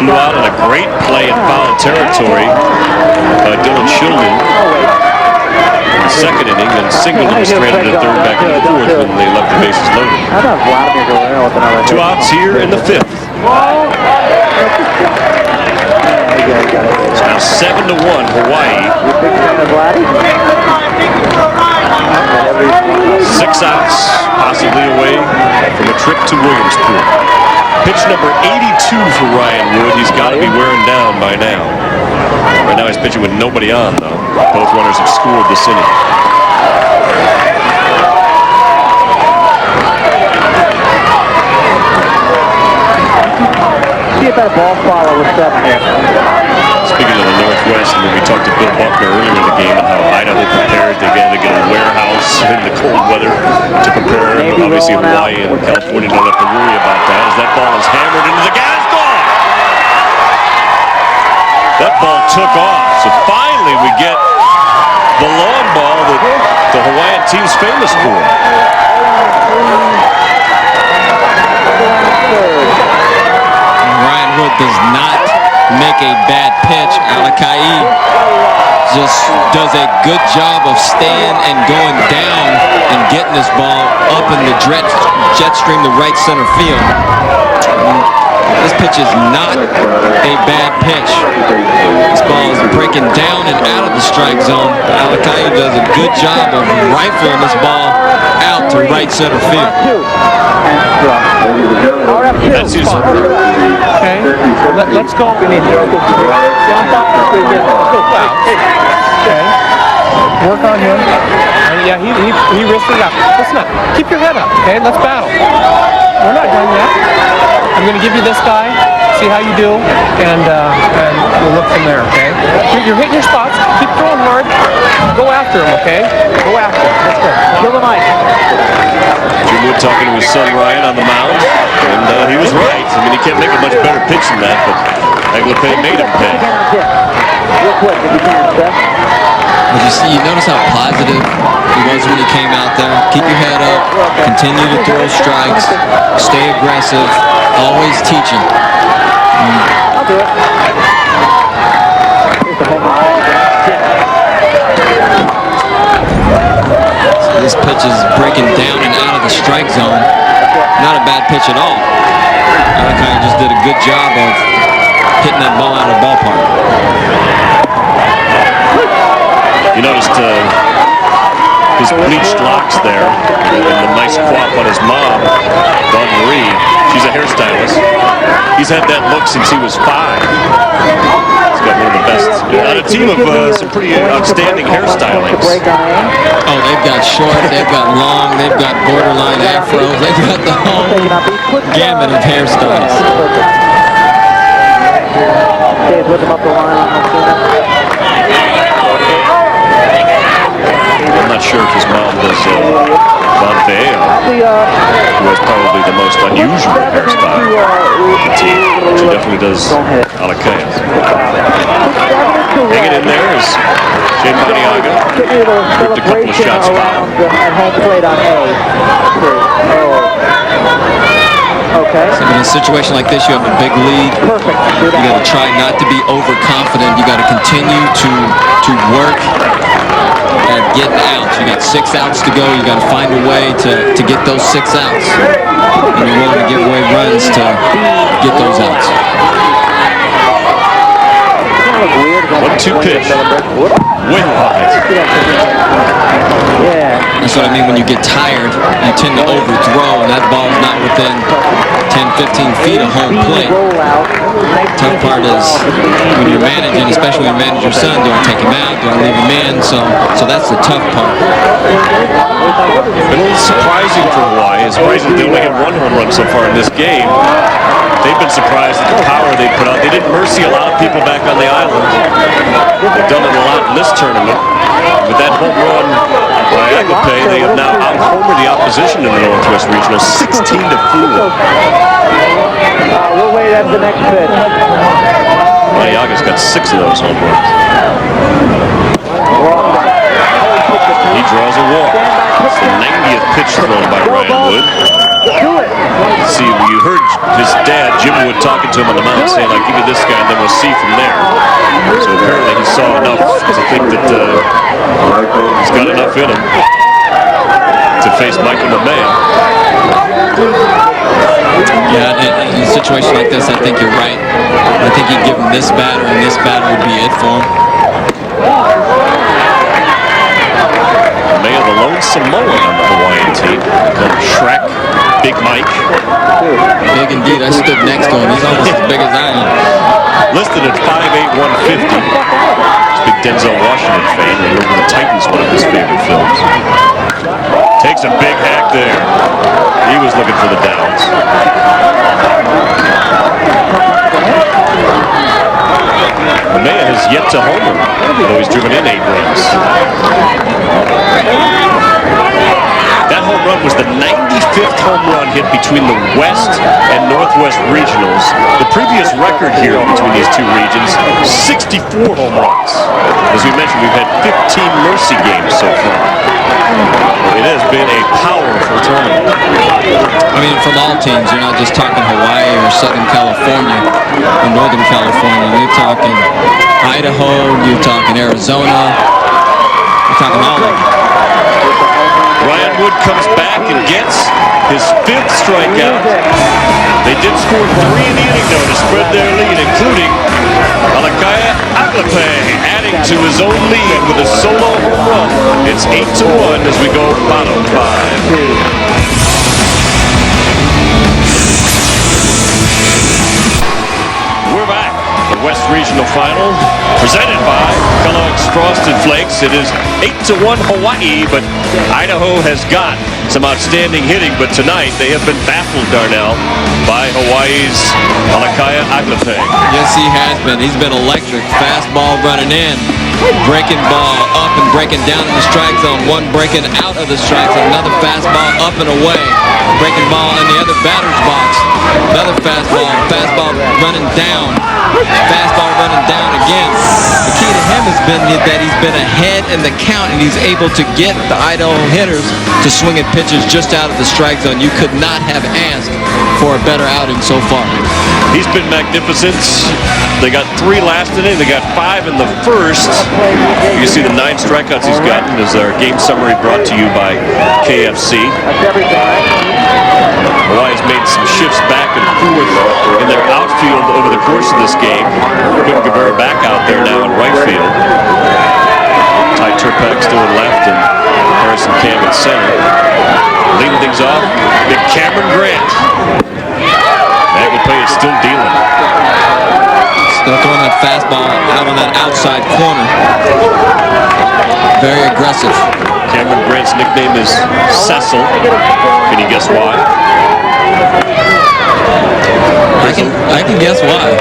Flew out on a great play in foul territory by Dylan Shilden in the second inning, and singled and stranded at third back in the fourth when they left the bases loaded. 2 outs here in the 5th. It's now 7-1 Hawaii. 6 outs, possibly away from a trip to Williamsport. Pitch number 82 for Ryan Wood. He's got to be wearing down by now. Right now he's pitching with nobody on, though. Both runners have scored this inning. See if that ball follow with 7 here. Speaking of the Northwest, and we talked to Bill Buckner earlier in the game and how Idaho prepared to get a warehouse in the cold weather to prepare. But obviously Hawaii and California don't have to worry about that as that ball is hammered into the gas gone. That ball took off. So finally we get the long ball that the Hawaiian team's famous for. Ryan Wood does not make a bad pitch. Alakai just does a good job of staying and going down and getting this ball up in the jet stream to right center field. This pitch is not a bad pitch. This ball is breaking down and out of the strike zone. Alakai does a good job of rifling this ball out to right center field. That's his. Okay, let's go. Okay, work on him. Yeah, he risked it out. Listen up. Keep your head up, okay? Let's battle. We're not done yet. I'm going to give you this guy, see how you do, and we'll look from there, okay? You're hitting your spots. Keep throwing hard. Go after him, okay? Go after him. Let's go. Kill the mic. Jim Wood talking to his son Ryan on the mound, and he was right. I mean, he can't make a much better pitch than that, but Aglipay made him pay. Real quick, if you can, Seth. You notice how positive he was when he came out there. Keep your head up, continue to throw strikes, stay aggressive, always teaching. I'll do it. So this pitch is breaking down and out of the strike zone. Not a bad pitch at all. Alakai just did a good job of hitting that ball out of the ballpark. You noticed his bleached locks there, and the nice quap on his mom, Dawn Marie. She's a hairstylist. He's had that look since he was 5. He's got one of the best on a team of some pretty outstanding hairstylings. Oh, they've got short, they've got long, they've got borderline afros, they've got the whole gamut of hairstyles. Dave, look him up the line. I'm not sure if his mom does Von Feo, who has probably the most unusual hairstyle on the team. She He definitely does Alakaya. Hanging in there is Jane Baniaga. Ripped a couple of shots foul. At home plate on A. Okay. So in a situation like this, you have a big lead. Perfect. You got to try not to be overconfident. You got to continue to work at getting outs. You got 6 outs to go. You got to find a way to get those 6 outs. And you're willing to give away runs to get those outs. 1-2 pitch. Way wide. Yeah. That's what I mean. When you get tired, you tend to overthrow, and that ball's not within 10, 15 feet of home plate. Tough part is when you're managing, especially when you manage your son, do I take him out? Do I leave him in? So that's the tough part. Been a little surprising for Hawaii. It's surprising they only had 1 home run so far in this game. They've been surprised at the power they put out. They didn't mercy a lot of people back on the island. They've done it a lot in this tournament. With that home run by Agape, they have now out-homered the opposition in the Northwest Regional 16-4. We'll wait at the next pitch. Baniaga's got 6 of those home runs. He draws a walk. It's the 90th pitch thrown by Ryan Wood. See, you heard his dad, Jim Wood, talking to him on the mound, saying, like, give me this guy, and then we'll see from there. So apparently he saw enough to think that he's got enough in him to face Michael Mamea. Yeah, in a situation like this, I think you're right. I think he'd give him this batter, and this batter would be it for him. Mamea, the lone Samoan on the Hawaiian team, called Shrek, Big Mike. Big indeed. I stood next to him. He's almost as big as I am. Listed at 5'8", 150. Big Denzel Washington fan. Remember the Titans, one of his favorite films. Takes a big hack there. He was looking for the downs. Mamea has yet to homer, though he's driven in 8 runs. That home run was the 95th home run hit between the West and Northwest regionals. The previous record here between these two regions, 64 home runs. As we mentioned, we've had 15 mercy games so far. It has been a powerful tournament. I mean, from all teams, you're not just talking Hawaii or Southern California or Northern California. You're talking Idaho, you're talking Arizona, you're talking all of them. Ryan Wood comes back and gets his 5th strikeout. They did score 3 in the inning, though, to spread their lead, including Alakaya Aglape adding to his own lead with a solo home run. It's 8-1 as we go bottom 5. We're back. The West Regional Final, presented by Kellogg's Frosted Flakes. It is 8-1 Hawaii, but Idaho has got some outstanding hitting. But tonight they have been baffled, Darnell, by Hawaii's Alakaya Aglape. Yes, he has been. He's been electric. Fastball running in, breaking ball up and breaking down in the strike zone. One breaking out of the strike zone. Another fastball up and away. Breaking ball in the other batter's box. Another fastball running down. Fastball running down again. The key to him has been that he's been ahead in the count, and he's able to get the Idaho hitters to swing at pitches just out of the strike zone. You could not have asked for a better outing so far. He's been magnificent. They got 3 last inning. They got 5 in the first. You can see the 9 strikeouts he's gotten as our game summary brought to you by KFC. Hawaii's made some shifts back and forth in their outfield over the course of this game. Quinn Guevara back out there now in right field. Ty Turpak still in left and Harrison Cam at center. Leading things off, big Cameron Grant. Aglape is still dealing. Still throwing that fastball out on that outside corner. Very aggressive. Cameron Grant's nickname is Cecil. Can you guess why? I can guess why.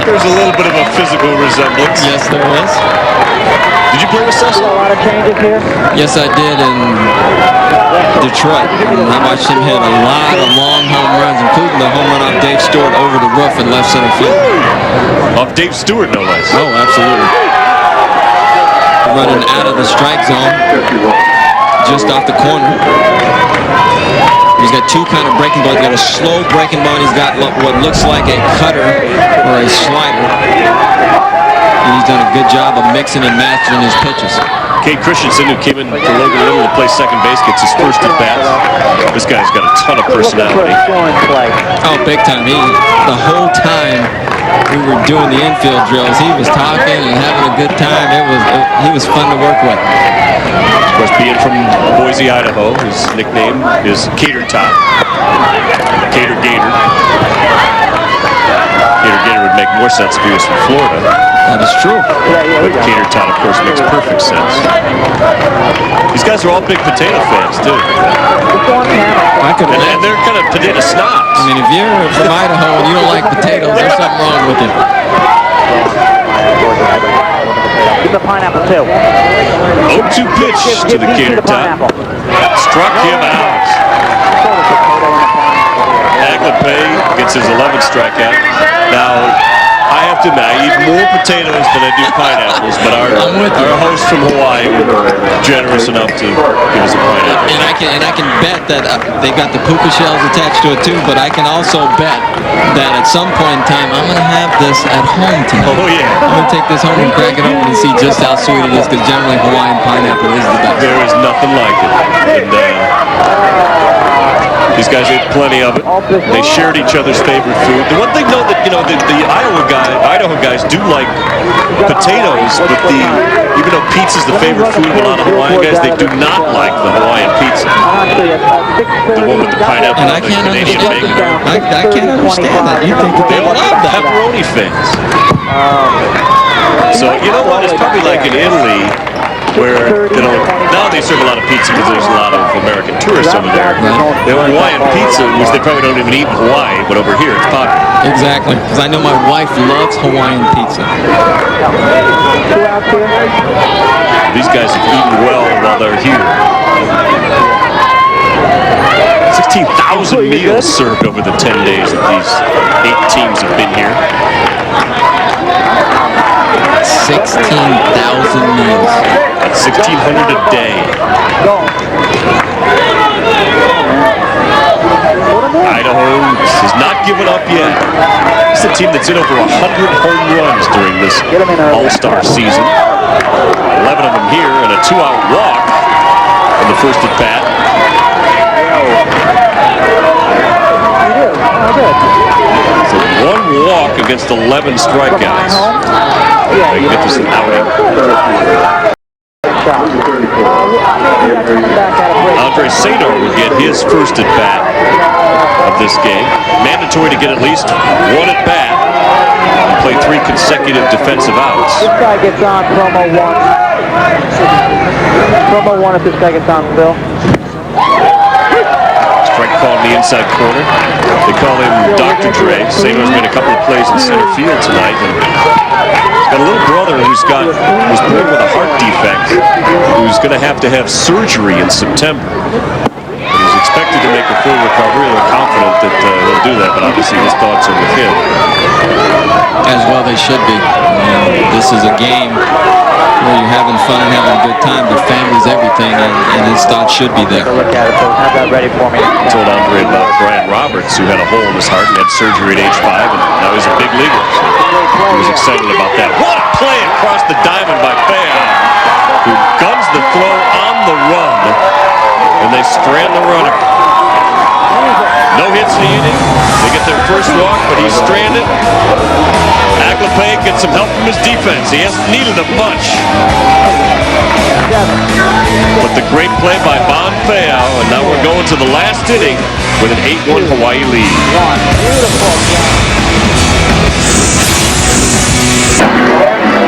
There's a little bit of a physical resemblance. Yes, there is. Did you play with Cecil? A lot of changes here. Yes, I did in Detroit. I watched him hit a lot of long home runs, including the home run off Dave Stewart over the roof in left center field. Off Dave Stewart, no less. Oh, absolutely. Running out of the strike zone, just off the corner. He's got two kind of breaking balls. He's got a slow breaking ball, and he's got what looks like a cutter or a slider. And he's done a good job of mixing and matching his pitches. Cade Christensen, who came in for Logan Little to play second base, gets his first at bat. This guy's got a ton of personality. Oh, big time. The whole time we were doing the infield drills, he was talking and having a good time. He was fun to work with. Of course, being from Boise, Idaho, his nickname is Cater Top. Cater Gator. Cater Gator would make more sense if he was from Florida. That is true. But Cater Tot, of course, makes perfect sense. These guys are all big potato fans, too. And they're kind of potato snobs. I mean, if you're from Idaho and you don't like potatoes, there's something wrong with you. Give the pineapple too. 0-2 pitch to the Cater Tot. Struck him out. Aglipay gets his 11th strikeout. Now, I have to admit, I eat more potatoes than I do pineapples, but our host from Hawaii was generous enough to give us a pineapple. And I can bet that they've got the puka shells attached to it too, but I can also bet that at some point in time I'm going to have this at home tonight. Oh, yeah. I'm going to take this home and crack it open and see just how sweet it is, because generally Hawaiian pineapple is the best. There is nothing like it. And, these guys ate plenty of it. They shared each other's favorite food. The one thing, though, that the Idaho guys do like potatoes, but even though pizza's the favorite food of a lot of Hawaiian guys, they do not like the Hawaiian pizza. The one with the pineapple and the Canadian bacon. I can't understand that. You think that they love that? Pepperoni fans. So you know what? It's probably like in Italy, where now they serve a lot of pizza because there's a lot of American tourists over there. The Hawaiian pizza, which they probably don't even eat in Hawaii, but over here it's popular. Exactly, because I know my wife loves Hawaiian pizza. These guys have eaten well while they're here. 16,000 meals served over the 10 days that these 8 teams have been here. 16,000 meals. That's 1,600 a day. Idaho has not given up yet. It's a team that's hit over 100 home runs during this All-Star season. 11 of them here and a 2-out walk in the first at bat. So 1 walk against 11 strikeouts. They get this an outing. Andre Sainor will get his first at bat of this game. Mandatory to get at least 1 at bat and play 3 consecutive defensive outs. This guy gets on promo 1. Promo 1 if this guy gets on, Phil. Strike call in the inside corner. They call him Dr. Dre. Sanor's made a couple of plays in center field tonight. And he's got a little brother was born with a heart defect, who's going to have surgery in September. He's expected to make a full recovery. They're confident that he'll do that, but obviously his thoughts are with him. As well they should be. This is a game where you're having fun and having a good time, but family's everything, and his thoughts should be there. Look at it, so have that ready for me. I told Andre about Brian Roberts, who had a hole in his heart and had surgery at age 5, and now he's a big leaguer. So he was excited about that. What a play across the diamond by Fea, who guns the throw on the run, and they strand the runner. No hits in the inning. They get their first walk, but he's stranded. Aglipay gets some help from his defense. He hasn't needed a bunch. But the great play by Bon Feo, and now we're going to the last inning with an 8-1 Hawaii lead.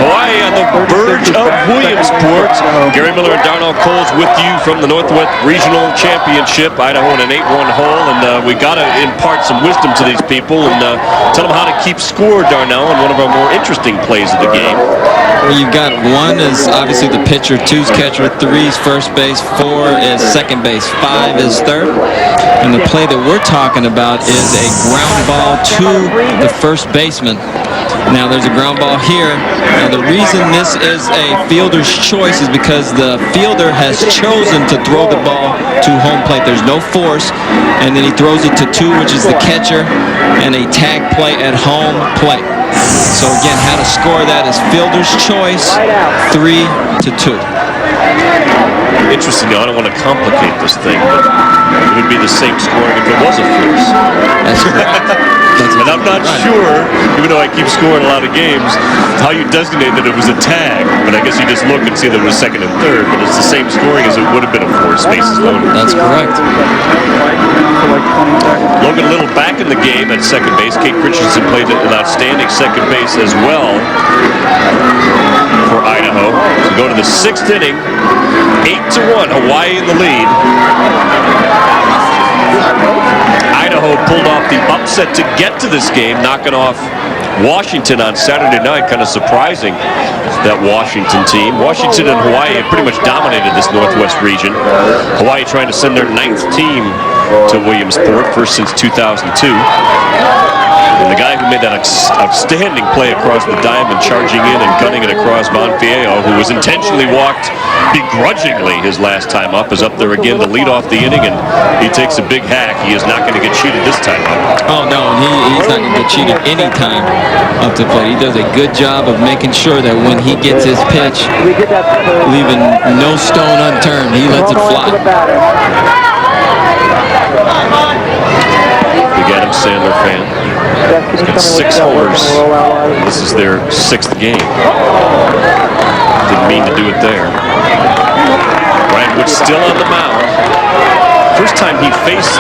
Hawaii on the Burge of Williamsport. Gary Miller and Darnell Coles with you from the Northwest Regional Championship. Idaho in an 8-1 hole, and we got to impart some wisdom to these people and tell them how to keep score, Darnell, in one of our more interesting plays of the game. Well, you've got 1 is obviously the pitcher, 2's catcher, 3's first base, 4 is second base, 5 is third. And the play that we're talking about is a ground ball to the first baseman. Now there's a ground ball here. Now the reason this is a fielder's choice is because the fielder has chosen to throw the ball to home plate. There's no force, and then he throws it to 2, which is the catcher, and a tag play at home plate. So again, how to score that is fielder's choice, 3-2. Interesting, though, I don't want to complicate this thing, but it would be the same scoring if it was a force. That's correct. And I'm not sure, even though I keep scoring a lot of games, how you designate that it was a tag. But I guess you just look and see that it was second and third, but it's the same scoring as it would have been a force, bases loaded. That's correct. Logan Little back in the game at second base. Kate Christensen played an outstanding second base as well for Idaho. So go to the 6th inning, 8-1, Hawaii in the lead. Idaho pulled off the upset to get to this game, knocking off Washington on Saturday night. Kind of surprising, that Washington team. Washington and Hawaii have pretty much dominated this Northwest region. Hawaii trying to send their 9th team to Williamsport, first since 2002. And the guy who made that outstanding play across the diamond, charging in and gunning it across Monfieo, who was intentionally walked begrudgingly his last time up, is up there again to lead off the inning, and he takes a big hack. He is not going to get cheated this time up. Oh, no, and he's not going to get cheated any time up to plate. He does a good job of making sure that when he gets his pitch, leaving no stone unturned, he lets it fly. Big Adam Sandler fan. He's got 6 homers. This is their 6th game. Didn't mean to do it there. Ryan Wood still on the mound. First time he faced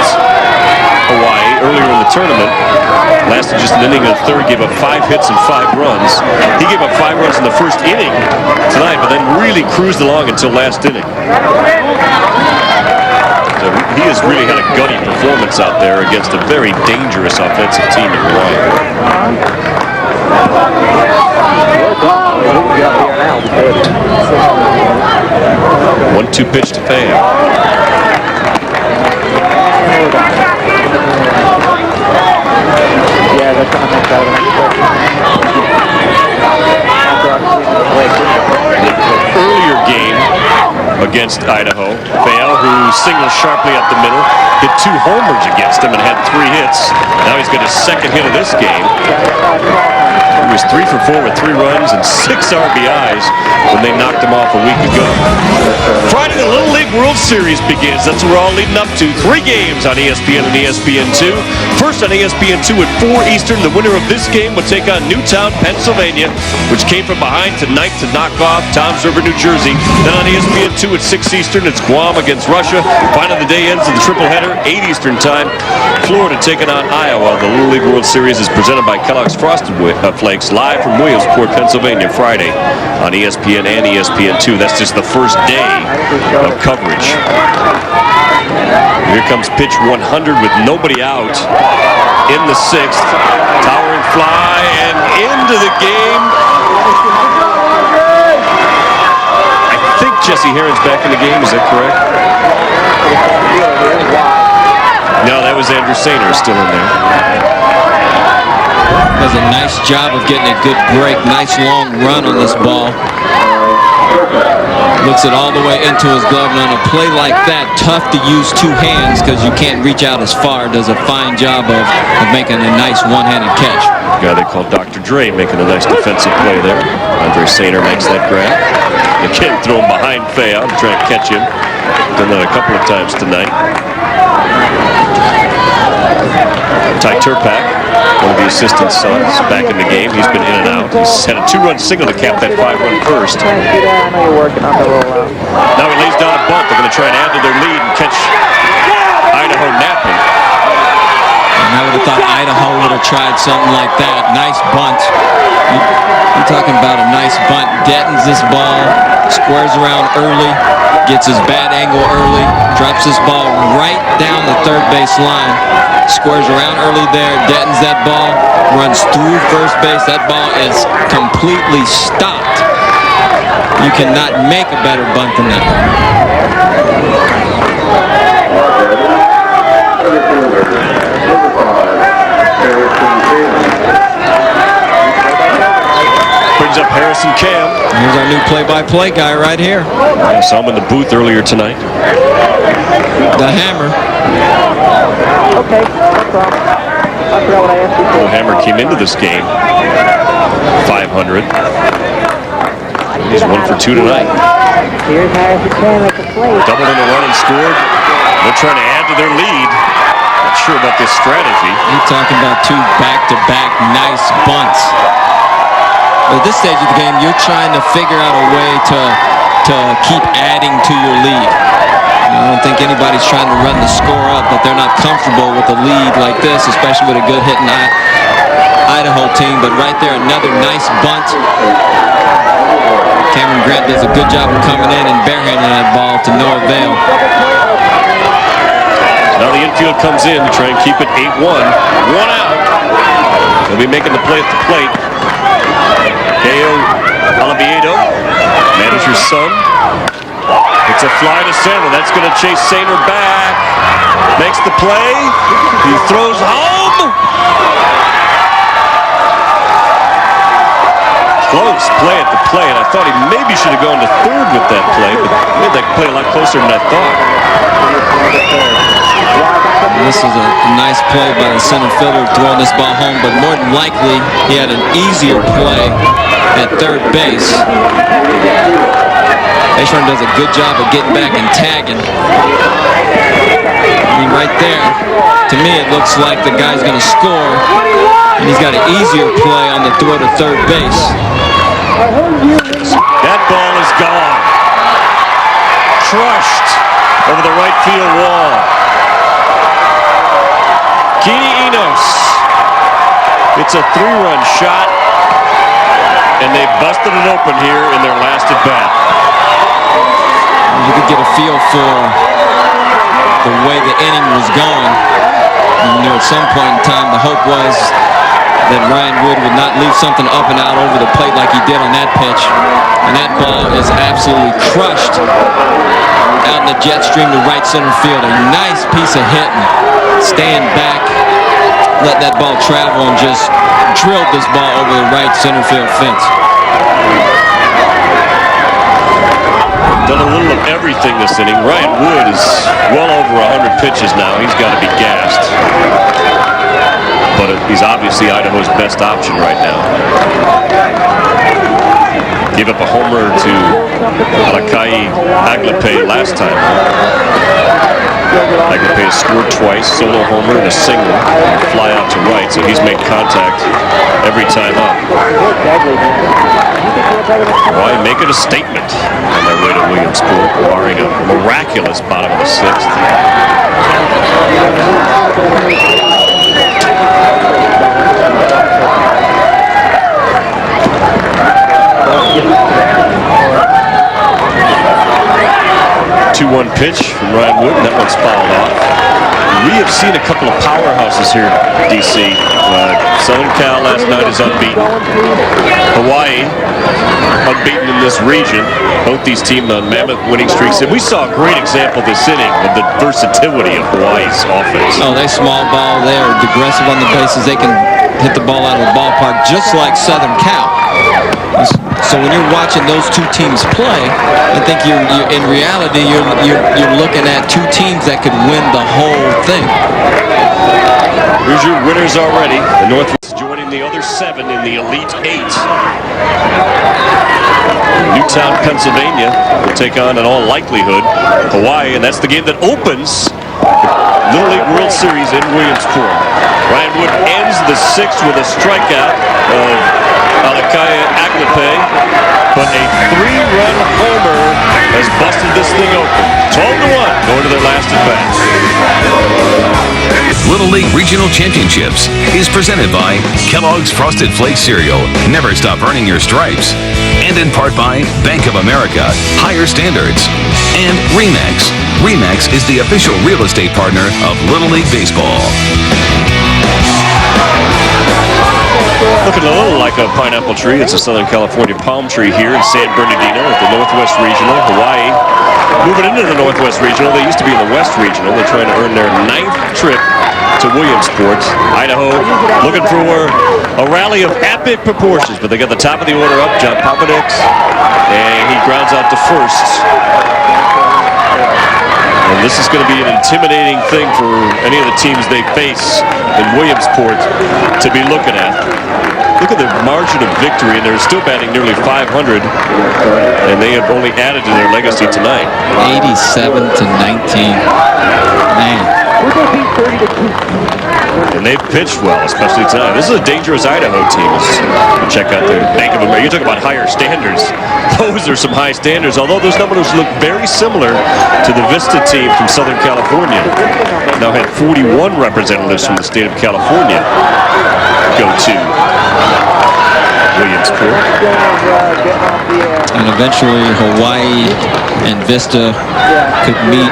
Hawaii earlier in the tournament. Lasted just an inning and a third, gave up 5 hits and 5 runs. He gave up 5 runs in the first inning tonight, but then really cruised along until last inning. So he has really had a gutty performance out there against a very dangerous offensive team in Hawaii. 1-2 pitch to Feo. Earlier game against Idaho, Feo, who singled sharply up the middle, hit 2 homers against him and had 3 hits. Now he's got his 2nd hit of this game. He was 3 for 4 with 3 runs and 6 RBIs when they knocked him off a week ago. Friday, the Little League World Series begins. That's what we're all leading up to. 3 games on ESPN and ESPN2. First on ESPN2 at 4 Eastern. The winner of this game would take on Newtown, Pennsylvania, which came from behind tonight to knock off Toms River, New Jersey. Then on ESPN2 at 6 Eastern, it's Guam against Russia. Final of the day ends in the triple header, 8 Eastern time. Florida taking on Iowa. The Little League World Series is presented by Kellogg's Frosted Flakes, live from Williamsport, Pennsylvania, Friday on ESPN and ESPN2. That's just the first day of coverage. Here comes pitch 100 with nobody out in the 6th. Towering fly and into the game. I think Jesse Herron's back in the game. Is that correct? No, that was Andrew Sainer still in there. Does a nice job of getting a good break. Nice long run on this ball. Looks it all the way into his glove. And on a play like that, tough to use 2 hands because you can't reach out as far. Does a fine job of making a nice one-handed catch. The guy they call Dr. Dre making a nice defensive play there. Andre Sainer makes that grab. Again, throw him behind Feo to try and catch him. Done that a couple of times tonight. Ty Turpak, one of the assistant sons, back in the game. He's been in and out. He's had a 2-run single to cap that 5-run first. Now he lays down a bunt. They're going to try and add to their lead and catch Idaho napping. And I would have thought Idaho would have tried something like that. Nice bunt. You're talking about a nice bunt. deadens this ball, squares around early, gets his bad angle early, drops this ball right down the third base line, squares around early there, deadens that ball, runs through first base. That ball is completely stopped. You cannot make a better bunt than that. Brings up Harrison Cam. Here's our new play-by-play guy right here. I saw him in the booth earlier tonight. The Hammer. Okay, no problem. I forgot what I asked you for. The Hammer came into this game 500. He's 1 for 2 tonight. Here's Harrison Cam at the plate. Doubled in a run and scored. They're trying to add to their lead. Not sure about this strategy. You're talking about 2 back-to-back nice bunts. At this stage of the game, you're trying to figure out a way to keep adding to your lead. I don't think anybody's trying to run the score up, but they're not comfortable with a lead like this, especially with a good hitting Idaho team. But right there, another nice bunt. Cameron Grant does a good job of coming in and barehanding that ball to no avail. Now the infield comes in to try and keep it 8-1. 1 out. They'll be making the play at the plate. Olivedo, manager's son. It's a fly to center. That's going to chase Sainer back. Makes the play. He throws home. Close play at the plate. I thought he maybe should have gone to third with that play, but made that play a lot closer than I thought. This is a nice play by the center fielder throwing this ball home, but more than likely he had an easier play at third base. Ashburn does a good job of getting back and tagging. I mean, right there, to me it looks like the guy's going to score, and he's got an easier play on the throw to third base. That ball is gone. Crushed over the right field wall. Kini Enos. It's a 3-run shot, and they busted it open here in their last at bat. You could get a feel for the way the inning was going. You knew at some point in time the hope was that Ryan Wood would not leave something up and out over the plate like he did on that pitch. And that ball is absolutely crushed out in the jet stream to right center field. A nice piece of hitting. Stand back, let that ball travel, and just drilled this ball over the right center field fence. Done a little of everything this inning. Ryan Wood is well over 100 pitches now. He's got to be gassed. But he's obviously Idaho's best option right now. Gave up a homer to Hawai'i Aglepe last time. Aglepe has scored twice, solo homer and a single, fly out to right, so he's made contact every time up. Hawaii making a statement on their way to Williamsport, barring a miraculous bottom of the 6th. Two-1 pitch from Ryan Wood, and that one's fouled off. We have seen a couple of powerhouses here, DC. Southern Cal last night is unbeaten. Hawaii, unbeaten in this region. Both these teams on mammoth winning streaks. And we saw a great example this inning of the versatility of Hawaii's offense. Oh, they small ball. They are aggressive on the bases. They can hit the ball out of the ballpark just like Southern Cal. So when you're watching those two teams play, I think you're in reality you're looking at two teams that could win the whole thing. Here's your winners already. The Northwest joining the other 7 in the Elite 8. Newtown, Pennsylvania will take on, in all likelihood, Hawaii, and that's the game that opens the Little League World Series in Williamsport. Ryan Wood ends the 6th with a strikeout of Hawai'i Aglepe, but a 3-run homer has busted this thing open. 12-1 going to their last at bat. Little League Regional Championships is presented by Kellogg's Frosted Flakes Cereal. Never stop earning your stripes. And in part by Bank of America, Higher Standards, and RE/MAX. RE/MAX is the official real estate partner of Little League Baseball. Looking a little like a pineapple tree. It's a Southern California palm tree here in San Bernardino at the Northwest Regional. Hawaii moving into the Northwest Regional. They used to be in the West Regional. They're trying to earn their 9th trip to Williamsport. Idaho looking for a rally of epic proportions, but they got the top of the order up, John Papadix, and he grounds out to first. And this is going to be an intimidating thing for any of the teams they face in Williamsport to be looking at. Look at the margin of victory, and they're still batting nearly 500, and they have only added to their legacy tonight. 87-19. Man. And they've pitched well, especially tonight. This is a dangerous Idaho team. You check out their Bank of America. You talk about higher standards. Those are some high standards, although those numbers look very similar to the Vista team from Southern California. Now had 41 representatives from the state of California go to Williamsport. And eventually Hawaii and Vista could meet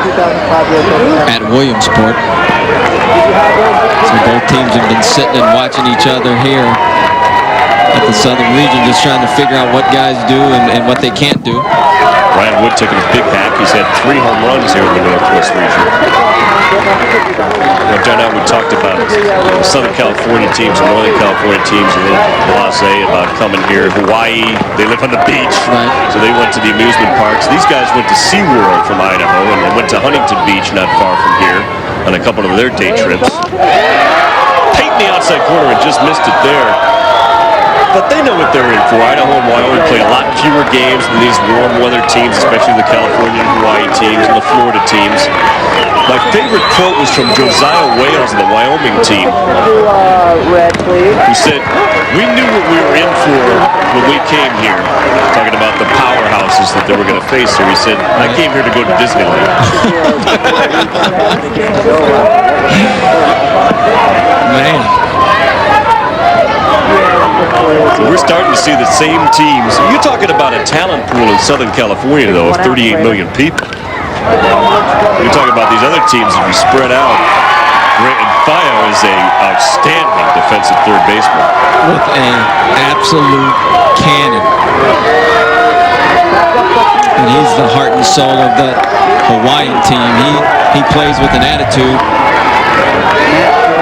at Williamsport. So both teams have been sitting and watching each other here at the Southern Region, just trying to figure out what guys do and what they can't do. Ryan Wood taking a big hack. He's had 3 home runs here in the Northwest Region. John and I, we talked about the Southern California teams and Northern California teams, a little blasé about coming here. Hawaii, they live on the beach, so they went to the amusement parks. These guys went to SeaWorld from Idaho, and they went to Huntington Beach, not far from here, on a couple of their day trips. Peyton the outside corner and just missed it there. But they know what they're in for. Idaho and Wyoming play a lot fewer games than these warm weather teams, especially the California and Hawaii teams and the Florida teams. My favorite quote was from Josiah Wales of the Wyoming team, who said, "We knew what we were in for when we came here," talking about the powerhouses that they were going to face here. He said, "I came here to go to Disneyland." Man. We're starting to see the same teams. You're talking about a talent pool in Southern California, though, of 38 million people. You're talking about these other teams that we spread out. And Fio is an outstanding defensive third baseman. With an absolute cannon. And he's the heart and soul of the Hawaiian team. He plays with an attitude.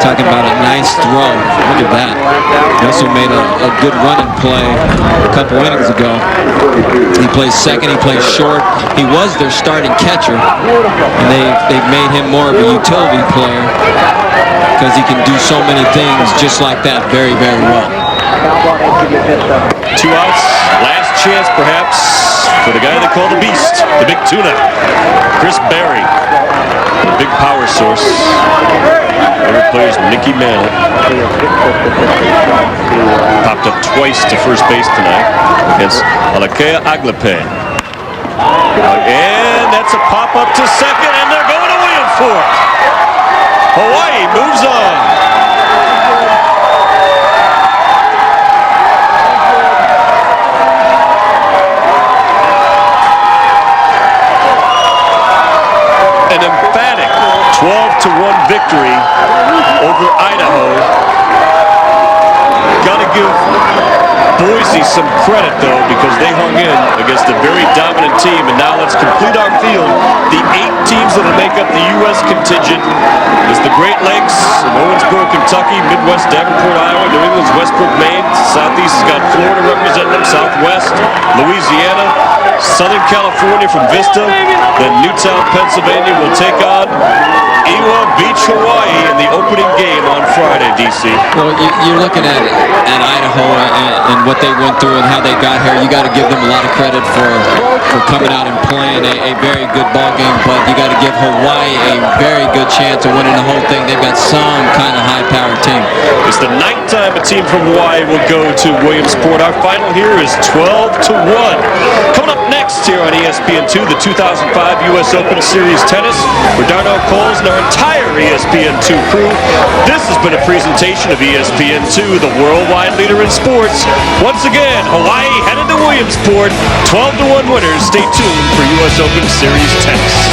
Talking about a nice throw. Look at that. He also made a good running play a couple innings ago. He plays second, he plays short. He was their starting catcher, and they've made him more of a utility player because he can do so many things just like that very, very well. 2 outs, last chance perhaps for the guy they call the Beast, the Big Tuna, Chris Berry, a big power source. Favorite players Nicky Mantle. Popped up twice to first base tonight against Alakea Aglape. And that's a pop up to second, and they're going to Williamsport. Hawaii moves on. An emphatic 12-1 victory over Idaho. Got to give Boise some credit, though, because they hung in against a very dominant team. And now let's complete our field. The 8 teams that will make up the U.S. contingent is the Great Lakes, Owensboro, Kentucky, Midwest, Davenport, Iowa, New England's Westbrook, Maine. Southeast has got Florida representing them, Southwest, Louisiana, Southern California from Vista, then Newtown, Pennsylvania will take on Iwa Beach, Hawaii in the opening game on Friday, DC. Well, you're looking at Idaho and what they went through and how they got here. You got to give them a lot of credit for coming out and playing a very good ball game, but you got to give Hawaii a very good chance of winning the whole thing. They've got some kind of high-powered team. It's the 9th time a team from Hawaii will go to Williamsport. Our final here is 12-1. Coming up next here on ESPN2, the 2005 U.S. Open Series Tennis. Bernadino Coles, and our entire ESPN2 crew. This has been a presentation of ESPN2, the worldwide leader in sports. Once again, Hawaii headed to Williamsport, 12-1 winners. Stay tuned for U.S. Open Series tennis.